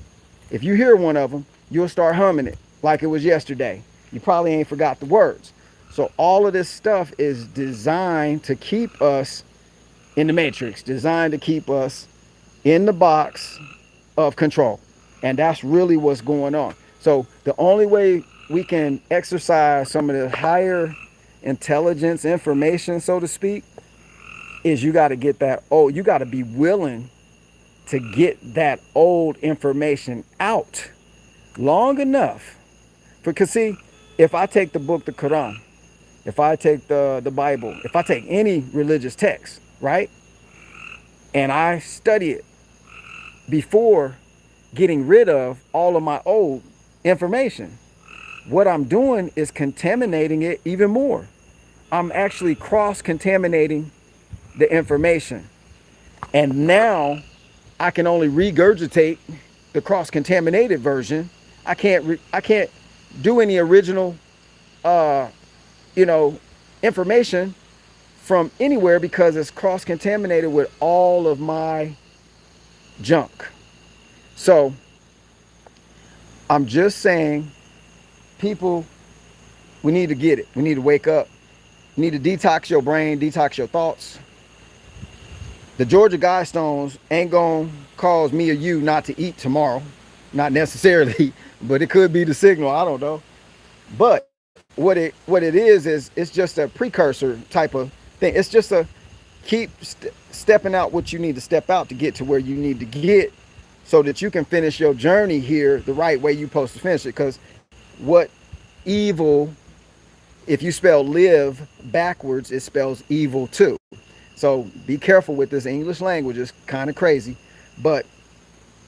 if you hear one of them, you'll start humming it like it was yesterday. You probably ain't forgot the words. So all of this stuff is designed to keep us in the matrix, designed to keep us in the box of control. And that's really what's going on. So the only way we can exercise some of the higher intelligence information, so to speak, is you got to get that, oh, you got to be willing to get that old information out long enough. Because see, if I take the book, the Quran, if I take the Bible, if I take any religious text, right, and I study it before getting rid of all of my old information, what I'm doing is contaminating it even more. I'm actually cross-contaminating the information. And now I can only regurgitate the cross-contaminated version. I can't do any original you know, information from anywhere because it's cross-contaminated with all of my junk. So I'm just saying, people, we need to get it. We need to wake up. You need to detox your brain, detox your thoughts. The Georgia Guidestones ain't gonna cause me or you not to eat tomorrow. Not necessarily, but it could be the signal. I don't know. But what it is it's just a precursor type of thing. It's just a keep stepping out what you need to step out to get to where you need to get, so that you can finish your journey here the right way you're supposed to finish it. Because what evil, if you spell live backwards, it spells evil too. So be careful with this. English language is kind of crazy, but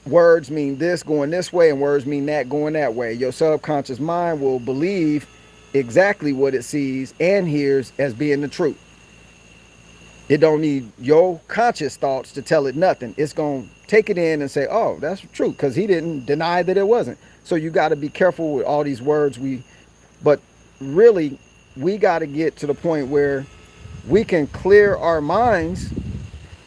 words mean this going this way and words mean that going that way. Your subconscious mind will believe exactly what it sees and hears as being the truth. It don't need your conscious thoughts to tell it nothing. It's going to take it in and say, oh, that's true, because he didn't deny that it wasn't. So you got to be careful with all these words. But really, we got to get to the point where we can clear our minds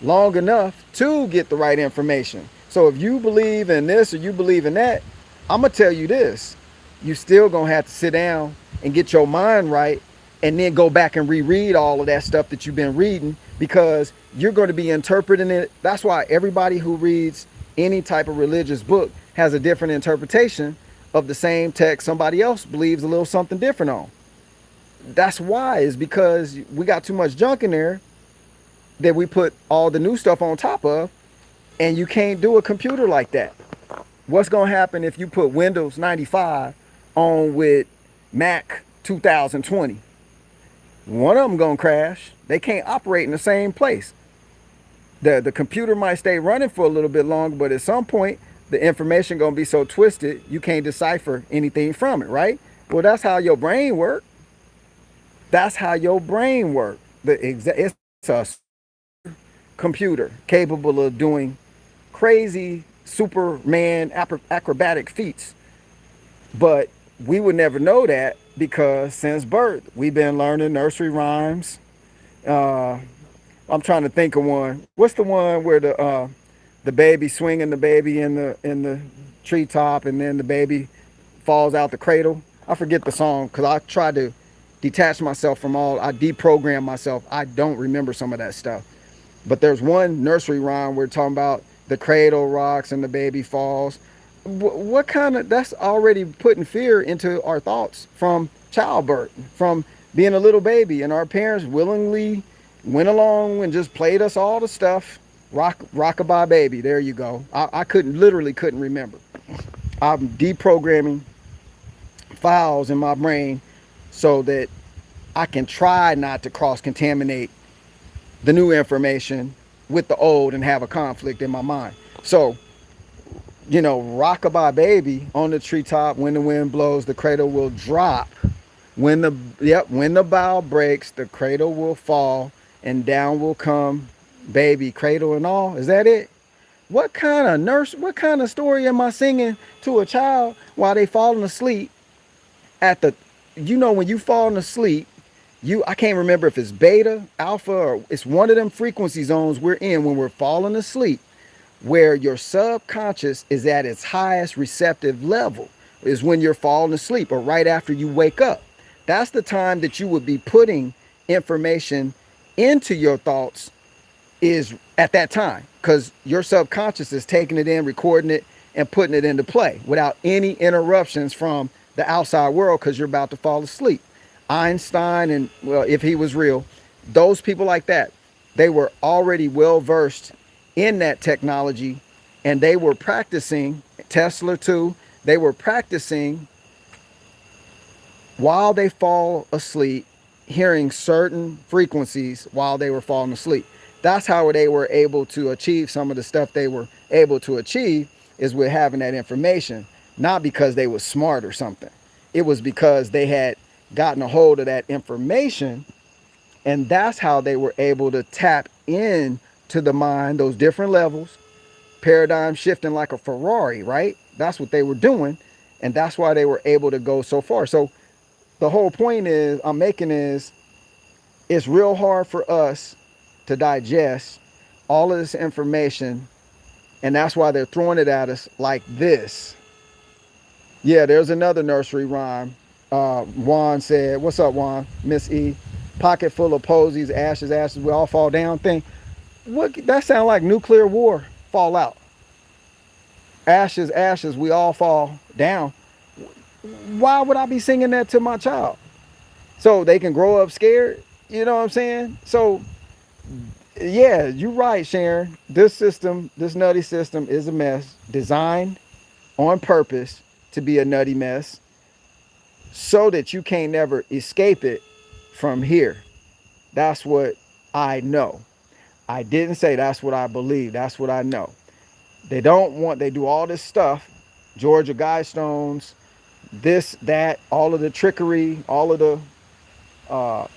long enough to get the right information. So if you believe in this or you believe in that, I'm going to tell you this. You still going to have to sit down and get your mind right and then go back and reread all of that stuff that you've been reading, because you're going to be interpreting it. That's why everybody who reads any type of religious book has a different interpretation of the same text somebody else believes a little something different on. That's why, is because we got too much junk in there that we put all the new stuff on top of, and you can't do a computer like that. What's going to happen if you put Windows 95 on with Mac 2020? One of them going to crash. They can't operate in the same place. The computer might stay running for a little bit longer, but at some point, the information going to be so twisted, you can't decipher anything from it, right? Well, that's how your brain works. That's how your brain works. It's a computer capable of doing crazy Superman acrobatic feats. But we would never know that because since birth, we've been learning nursery rhymes. I'm trying to think of one. What's the one where the baby swinging the baby in the treetop and then the baby falls out the cradle? I forget the song because I tried to detach myself from I deprogrammed myself. I don't remember some of that stuff. But there's one nursery rhyme we're talking about the cradle rocks and the baby falls. What kind of, that's already putting fear into our thoughts from childbirth, from being a little baby, and our parents willingly went along and just played us all the stuff. Rockabye baby, there you go. I literally couldn't remember. I'm deprogramming files in my brain so that I can try not to cross-contaminate the new information with the old and have a conflict in my mind. So, rockabye baby on the treetop, when the wind blows, the cradle will drop When the bow breaks, the cradle will fall, and down will come baby, cradle and all. Is that it? What kind of story am I singing to a child while they falling asleep at the, when you falling asleep, I can't remember if it's beta, alpha, or it's one of them frequency zones we're in when we're falling asleep, where your subconscious is at its highest receptive level, is when you're falling asleep or right after you wake up. That's the time that you would be putting information into your thoughts, is at that time, because your subconscious is taking it in, recording it, and putting it into play without any interruptions from the outside world, because you're about to fall asleep. Einstein, and well, if he was real, those people like that, they were already well versed in that technology, and they were practicing. Tesla too, they were practicing while they fall asleep, hearing certain frequencies while they were falling asleep. That's how they were able to achieve some of the stuff they were able to achieve, is with having that information, not because they were smart or something. It was because they had gotten a hold of that information, and that's how they were able to tap in to the mind, those different levels, paradigm shifting like a Ferrari, right? That's what they were doing, and that's why they were able to go so far. So the whole point is I'm making is, it's real hard for us to digest all of this information, and that's why they're throwing it at us like this. Yeah, there's another nursery rhyme. Juan said, "What's up, Juan?" Miss E, pocket full of posies, ashes, ashes, we all fall down thing. What, that sound like nuclear war fallout? Ashes, ashes, we all fall down. Why would I be singing that to my child? So they can grow up scared? You know what I'm saying? So yeah, you're right, Sharon. This system, this nutty system, is a mess, designed on purpose to be a nutty mess, so that you can't never escape it from here. That's what I know. I didn't say that's what I believe. That's what I know. They do all this stuff, Georgia Guidestones, this, that, all of the trickery, all of the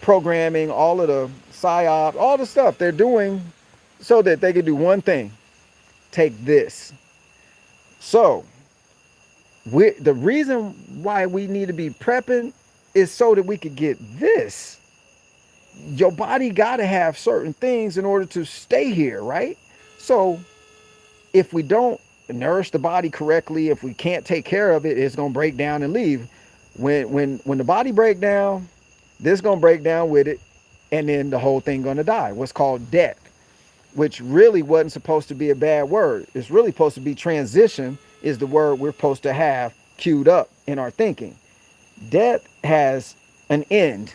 programming, all of the psyop, all the stuff they're doing so that they can do one thing: take this. So the reason why we need to be prepping is so that we could get this. Your body got to have certain things in order to stay here, right? So if we don't nourish the body correctly, if we can't take care of it, it's going to break down and leave. When the body break down, this going to break down with it, and then the whole thing going to die. What's called death, which really wasn't supposed to be a bad word. It's really supposed to be transition, is the word we're supposed to have queued up in our thinking. Death has an end,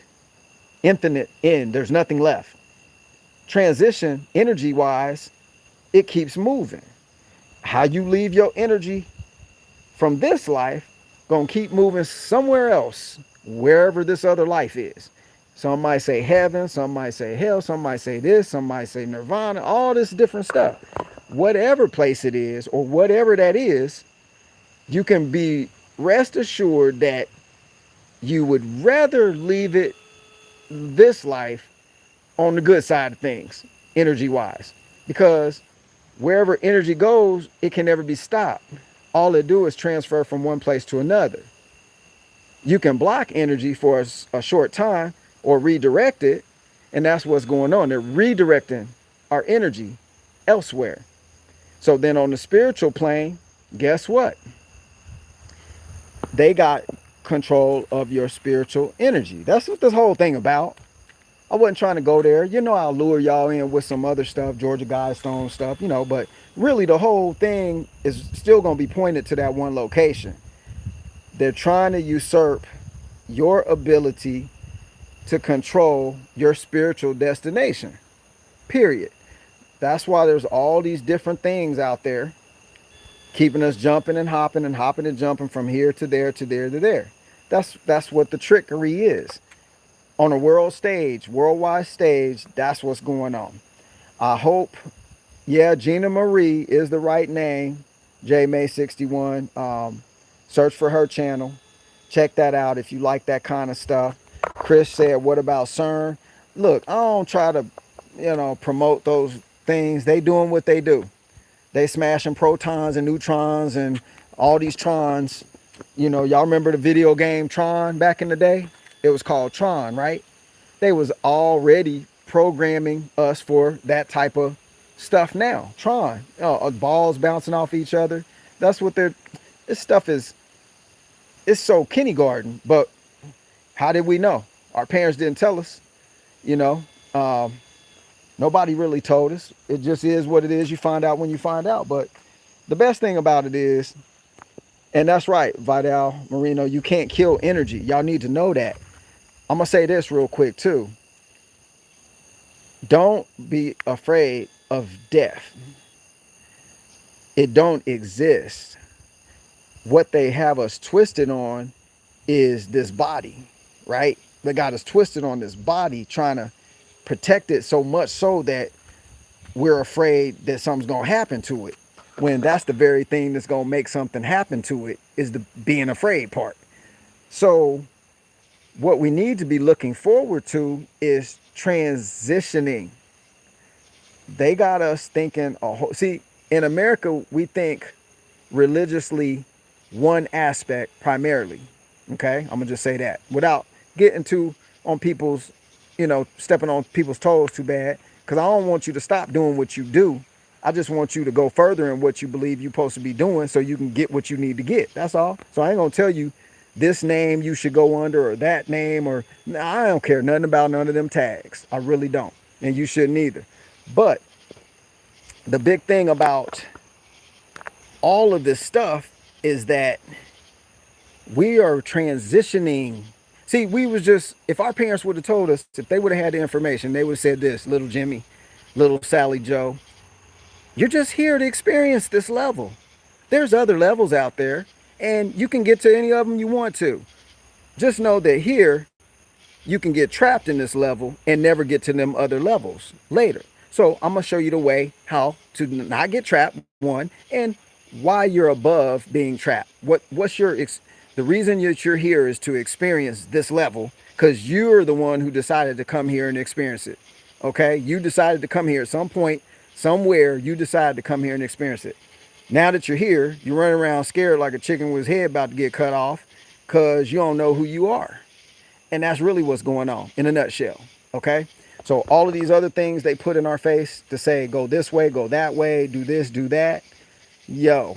infinite end. There's nothing left. Transition, energy wise, it keeps moving. How you leave your energy from this life gonna keep moving somewhere else, wherever this other life is. Some might say heaven, some might say hell, some might say this, some might say nirvana, all this different stuff. Whatever place it is, or whatever that is, you can be rest assured that you would rather leave it this life on the good side of things, energy wise, because wherever energy goes, it can never be stopped. All it do is transfer from one place to another. You can block energy for a short time or redirect it, and that's what's going on. They're redirecting our energy elsewhere. So then on the spiritual plane, guess what? They got control of your spiritual energy. That's what this whole thing about. I wasn't trying to go there. I'll lure y'all in with some other stuff, Georgia Guidestone stuff, but really the whole thing is still going to be pointed to that one location. They're trying to usurp your ability to control your spiritual destination, period. That's why there's all these different things out there keeping us jumping and hopping and jumping from here to there to there to there. That's what the trickery is. On a worldwide stage, that's what's going on. I hope, yeah, Gina Marie is the right name. J May 61. Search for her channel. Check that out if you like that kind of stuff. Chris said, what about CERN? Look, I don't try to, promote those things. They doing what they do. They smashing protons and neutrons and all these trons. Y'all remember the video game Tron back in the day? It was called Tron, right? They was already programming us for that type of stuff now. Tron, balls bouncing off each other. That's what they're. This stuff is. It's so kindergarten, but how did we know? Our parents didn't tell us. You know, um, nobody really told us. It just is what it is. You find out when you find out. But the best thing about it is, and that's right, Vidal Marino, you can't kill energy. Y'all need to know that. I'm gonna say this real quick too. Don't be afraid of death. It don't exist. What they have us twisted on is this body, right? They got us twisted on this body, trying to protect it so much so that we're afraid that something's gonna happen to it. When that's the very thing that's gonna make something happen to it, is the being afraid part. So what we need to be looking forward to is transitioning. They got us thinking see, in America we think religiously one aspect primarily. Okay, I'm gonna just say that without getting too on people's, stepping on people's toes too bad, because I don't want you to stop doing what you do. I just want you to go further in what you believe you're supposed to be doing so you can get what you need to get. That's all. So I ain't gonna tell you this name you should go under or that name, or I don't care nothing about none of them tags. I really don't, and you shouldn't either. But the big thing about all of this stuff is that we are transitioning. See, we was just, if our parents would have told us, if they would have had the information, they would have said this: little Jimmy, little Sally Joe, you're just here to experience this level. There's other levels out there, and you can get to any of them you want to. Just know that here, you can get trapped in this level and never get to them other levels later. So I'm gonna show you the way how to not get trapped, one, and why you're above being trapped. What's your the reason that you're here is to experience this level, because you're the one who decided to come here and experience it. Okay, you decided to come here at some point, somewhere. You decided to come here and experience it. Now that you're here, you're running around scared like a chicken with his head about to get cut off, because you don't know who you are. And that's really what's going on in a nutshell. Okay, so all of these other things they put in our face to say go this way, go that way, do this, do that, yo,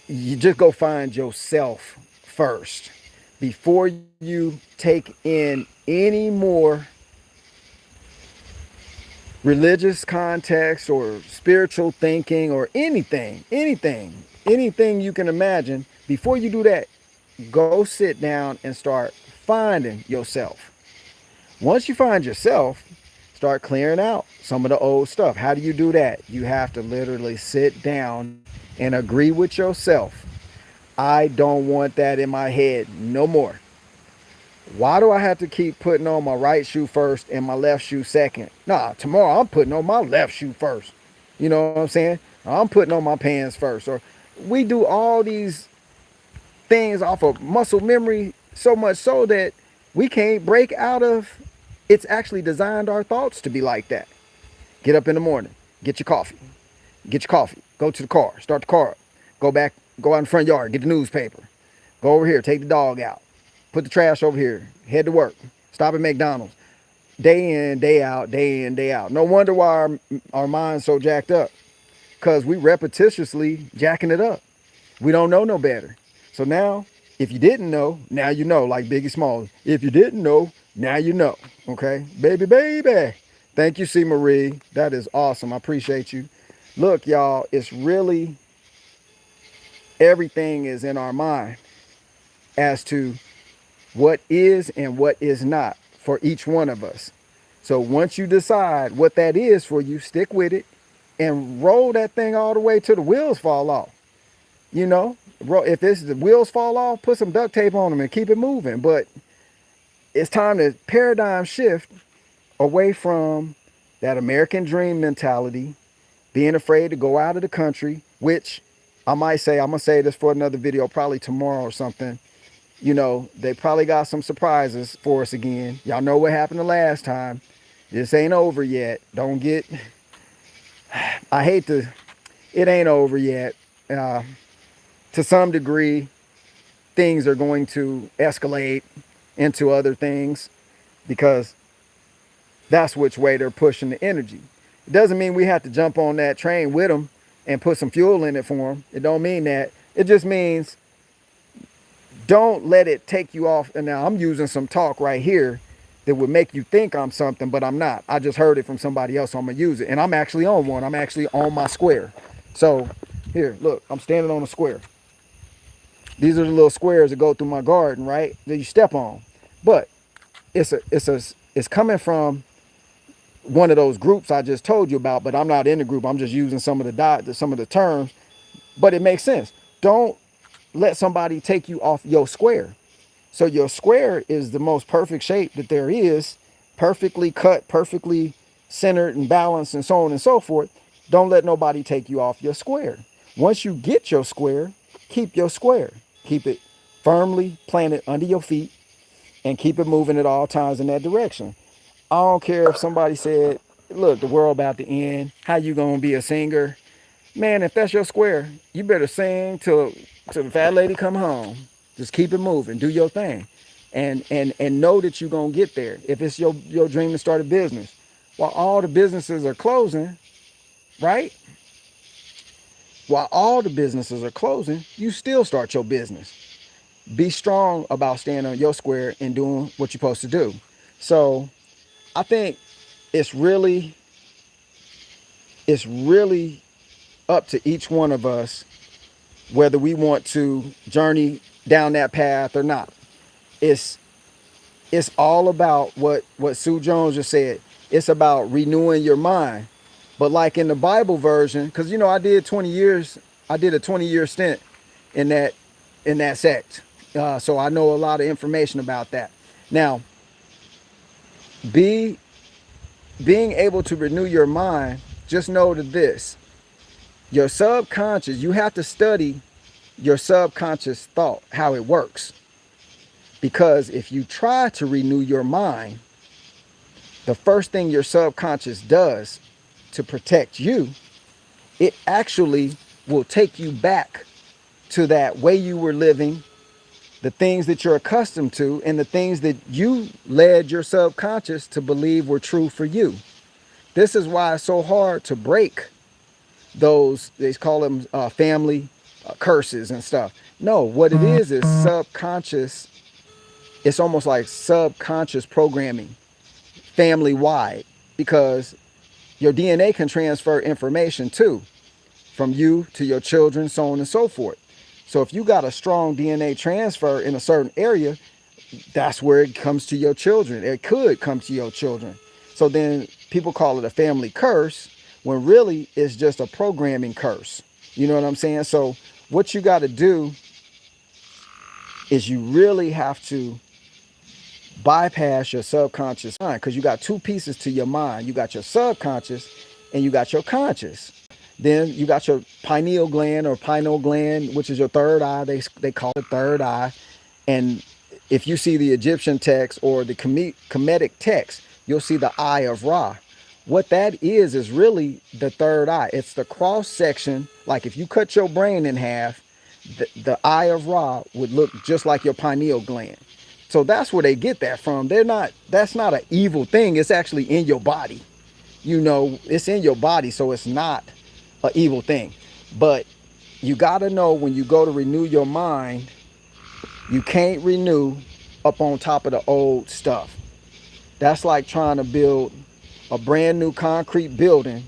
you just go find yourself first before you take in any more religious context or spiritual thinking or anything you can imagine. Before you do that, go sit down and start finding yourself. Once you find yourself, start clearing out some of the old stuff. How do you do that? You have to literally sit down and agree with yourself. I don't want that in my head no more. Why do I have to keep putting on my right shoe first and my left shoe second? Nah, tomorrow I'm putting on my left shoe first. You know what I'm saying? I'm putting on my pants first. Or we do all these things off of muscle memory, so much so that we can't break out of. It's actually designed our thoughts to be like that. Get up in the morning, get your coffee, go to the car, start the car up, go back, go out in the front yard, get the newspaper, go over here, take the dog out, put the trash over here, head to work, stop at McDonald's. Day in, day out, day in, day out. No wonder why our mind's so jacked up, because we repetitiously jacking it up. We don't know no better. So now, if you didn't know, now you know, like Biggie Smalls. If you didn't know, now you know. Okay? Baby, baby. Thank you, C. Marie. That is awesome. I appreciate you. Look, y'all, it's really, everything is in our mind as to what is and what is not for each one of us. So once you decide what that is for you, stick with it and roll that thing all the way till the wheels fall off. You know, if the wheels fall off, put some duct tape on them and keep it moving. But it's time to paradigm shift away from that American dream mentality, being afraid to go out of the country, which I might say, I'm going to say this for another video, probably tomorrow or something. You know, they probably got some surprises for us again. Y'all know what happened the last time. This ain't over yet. Don't get, I hate to, it ain't over yet. Uh, to some degree, things are going to escalate into other things because that's which way they're pushing the energy. It doesn't mean we have to jump on that train with them and put some fuel in it for them. It don't mean that. It just means don't let it take you off. And now I'm using some talk right here that would make you think I'm something, but I'm not. I just heard it from somebody else, so I'm gonna use it. And I'm actually on one. I'm actually on my square. So here, look, I'm standing on a square. These are the little squares that go through my garden, right? That you step on. But it's coming from one of those groups I just told you about, but I'm not in the group. I'm just using some of the terms, but it makes sense. Don't let somebody take you off your square. So your square is the most perfect shape that there is, perfectly cut, perfectly centered and balanced and so on and so forth. Don't let nobody take you off your square. Once you get your square, keep your square. Keep it firmly planted under your feet and keep it moving at all times in that direction. I don't care if somebody said, look, the world about to end. How you gonna be a singer? Man, if that's your square, you better sing till the fat lady come home. Just keep it moving. Do your thing. And know that you're gonna get there. If it's your dream to start a business. While all the businesses are closing, right? While all the businesses are closing, you still start your business. Be strong about staying on your square and doing what you're supposed to do. So I think it's really it's really up to each one of us whether we want to journey down that path or not. It's it's all about what Sue Jones just said. It's about renewing your mind. But like in the Bible version, because you know I did 20 years, I did a 20-year stint in that sect, so I know a lot of information about that. Now, be being able to renew your mind. Just know that this, your subconscious, you have to study your subconscious thought, how it works. Because if you try to renew your mind, the first thing your subconscious does to protect you, it actually will take you back to that way you were living, the things that you're accustomed to, and the things that you led your subconscious to believe were true for you. This is why it's so hard to break those, they call them family curses and stuff. No, what it is subconscious. It's almost like subconscious programming, family wide, because your DNA can transfer information too, from you to your children, so on and so forth. So if you got a strong DNA transfer in a certain area, that's where it comes to your children. It could come to your children. So then people call it a family curse when really it's just a programming curse. You know what I'm saying? So what you got to do is you really have to bypass your subconscious mind, because you got two pieces to your mind. You got your subconscious and you got your conscious. Then you got your pineal gland or pineal gland, which is your third eye. They call it third eye. And if you see the Egyptian text or the Kemetic text, you'll see the eye of Ra. What that is really the third eye. It's the cross section. Like if you cut your brain in half, the eye of Ra would look just like your pineal gland. So that's where they get that from. That's not an evil thing. It's actually in your body. You know, it's in your body, so it's not an evil thing. But you got to know when you go to renew your mind, you can't renew up on top of the old stuff. That's like trying to build a brand new concrete building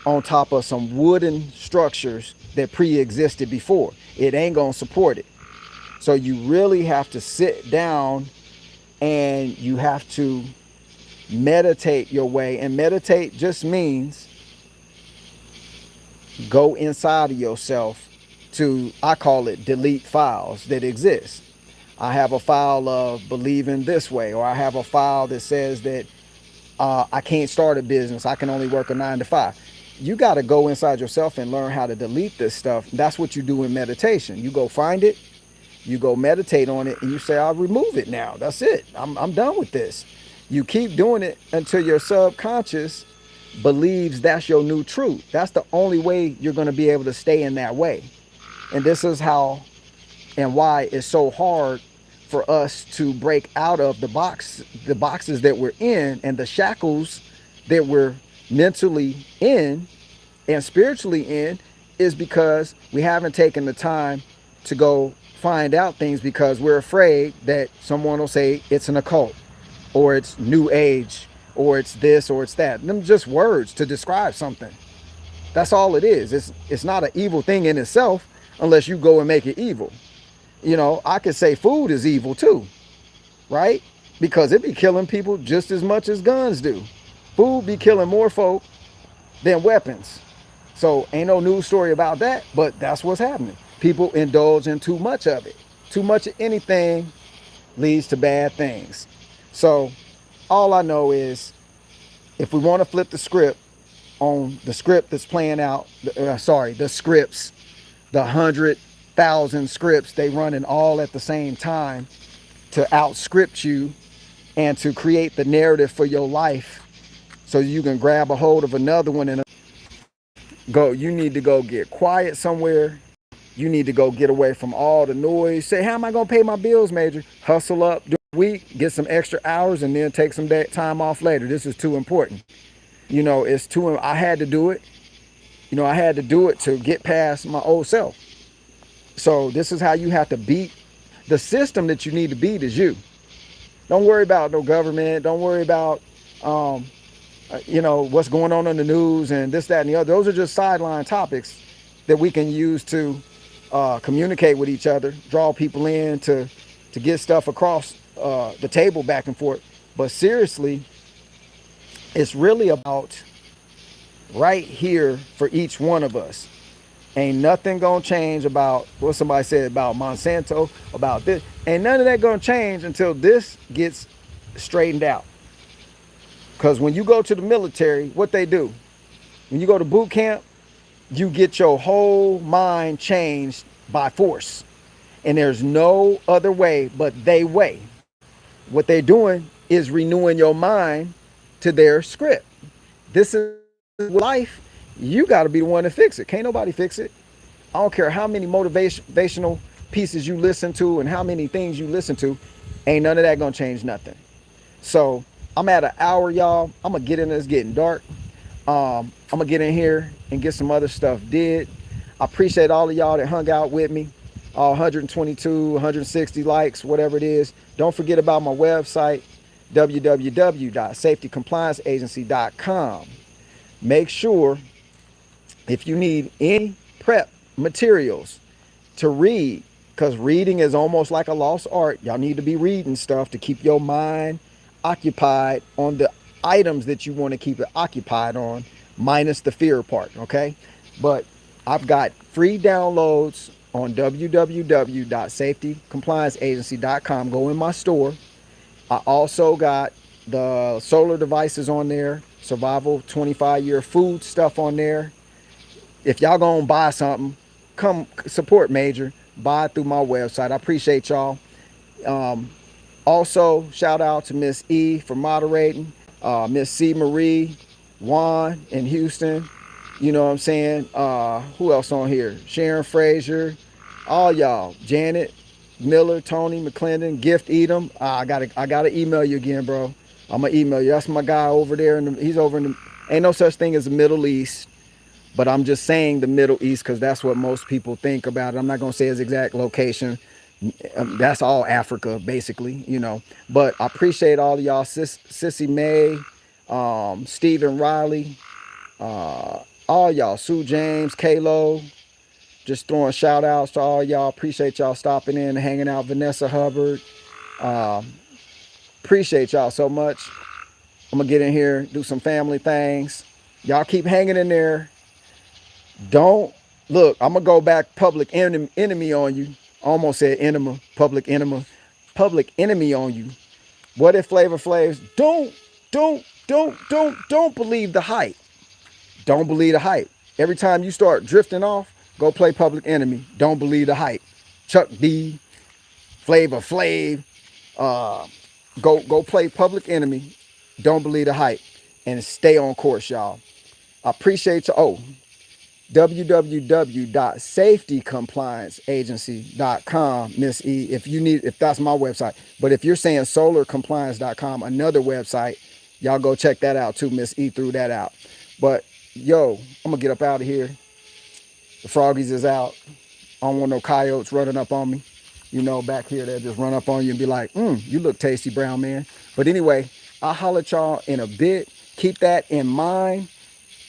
on top of some wooden structures that pre-existed before. It ain't gonna support it. So you really have to sit down and you have to meditate your way. And meditate just means go inside of yourself to, I call it, delete files that exist. I have a file of believing this way, or I have a file that says that I can't start a business. I can only work a 9 to 5. You got to go inside yourself and learn how to delete this stuff. That's what you do in meditation. You go find it, You go meditate on it and you say, I'll remove it now. That's it. I'm done with this. You keep doing it until your subconscious believes that's your new truth. That's the only way you're going to be able to stay in that way. And this is how and why it's so hard for us to break out of the boxes that we're in, and the shackles that we're mentally in and spiritually in, is because we haven't taken the time to go find out things, because we're afraid that someone will say it's an occult, or it's new age, or it's this, or it's that. Them just words to describe something. That's all it is. It's not an evil thing in itself unless you go and make it evil. You know, I could say food is evil too, right? Because it be killing people just as much as guns do. Food be killing more folk than weapons. So ain't no news story about that, but that's what's happening. People indulge in too much of it. Too much of anything leads to bad things. So all I know is, if we want to flip the script on the script that's playing out, the scripts, the 100,000 scripts they running all at the same time to outscript you and to create the narrative for your life, so you can grab a hold of another one and go. You need to go get quiet somewhere. You need to go get away from all the noise. Say, how am I going to pay my bills, Major? Hustle up during the week, get some extra hours, and then take some time off later. This is too important. You know, it's too, I had to do it. You know, I had to do it to get past my old self. So this is how you have to beat the system. That you need to beat is you. Don't worry about no government. Don't worry about, you know, what's going on in the news and this, that, and the other. Those are just sideline topics that we can use to communicate with each other, draw people in to get stuff across the table back and forth. But seriously, it's really about right here for each one of us. Ain't nothing gonna change about what somebody said about Monsanto, about this. Ain't none of that gonna change until this gets straightened out. Because when you go to the military, what they do, when you go to boot camp, you get your whole mind changed by force. And there's no other way but they way. What they're doing is renewing your mind to their script. This is life. You got to be the one to fix it. Can't nobody fix it. I don't care how many motivational pieces you listen to and how many things you listen to. Ain't none of that gonna change nothing. So I'm at an hour, y'all. I'm gonna get in. It's getting dark. I'm gonna get in here and get some other stuff did. I appreciate all of y'all that hung out with me. All 122, 160 likes, whatever it is. Don't forget about my website, www.safetycomplianceagency.com. Make sure, if you need any prep materials to read, because reading is almost like a lost art. Y'all need to be reading stuff to keep your mind occupied on the items that you want to keep it occupied on, minus the fear part, okay? But I've got free downloads on www.safetycomplianceagency.com. Go in my store. I also got the solar devices on there, survival 25-year food stuff on there. If y'all gonna buy something, come support Major. Buy it through my website. I appreciate y'all. Also, shout out to Miss E for moderating, Miss C. Marie, Juan in Houston. You know what I'm saying? Who else on here? Sharon Frazier, all y'all. Janet Miller, Tony McClendon, Gift Edom. I gotta email you again, bro. I'm gonna email you. That's my guy over there, he's over in the. Ain't no such thing as the Middle East. But I'm just saying the Middle East because that's what most people think about it. I'm not going to say his exact location. That's all Africa, basically, you know. But I appreciate all of y'all. Sissy May, Stephen Riley, all y'all. Sue James, Kalo. Just throwing shout outs to all y'all. Appreciate y'all stopping in and hanging out. Vanessa Hubbard. Appreciate y'all so much. I'm going to get in here, do some family things. Y'all keep hanging in there. Don't look, I'm gonna go back public enemy on you. Almost said enema, public enema, public enemy on you. What if Flavor Flavs? Don't believe the hype. Don't believe the hype. Every time you start drifting off, go play Public Enemy. Don't believe the hype. Chuck D, Flavor Flav. Uh, go play Public Enemy. Don't believe the hype, and stay on course, y'all. I appreciate you. Oh, www.safetycomplianceagency.com, Miss E. If that's my website. But if you're saying solarcompliance.com, another website, y'all go check that out too. Miss E threw that out. But yo, I'm gonna get up out of here. The froggies is out. I don't want no coyotes running up on me. You know, back here they'll just run up on you and be like, you look tasty, brown man. But anyway, I'll holler at y'all in a bit. Keep that in mind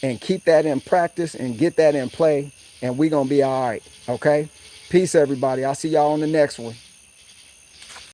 and keep that in practice and get that in play, and we gonna be all right. Okay, peace everybody. I'll see y'all on the next one.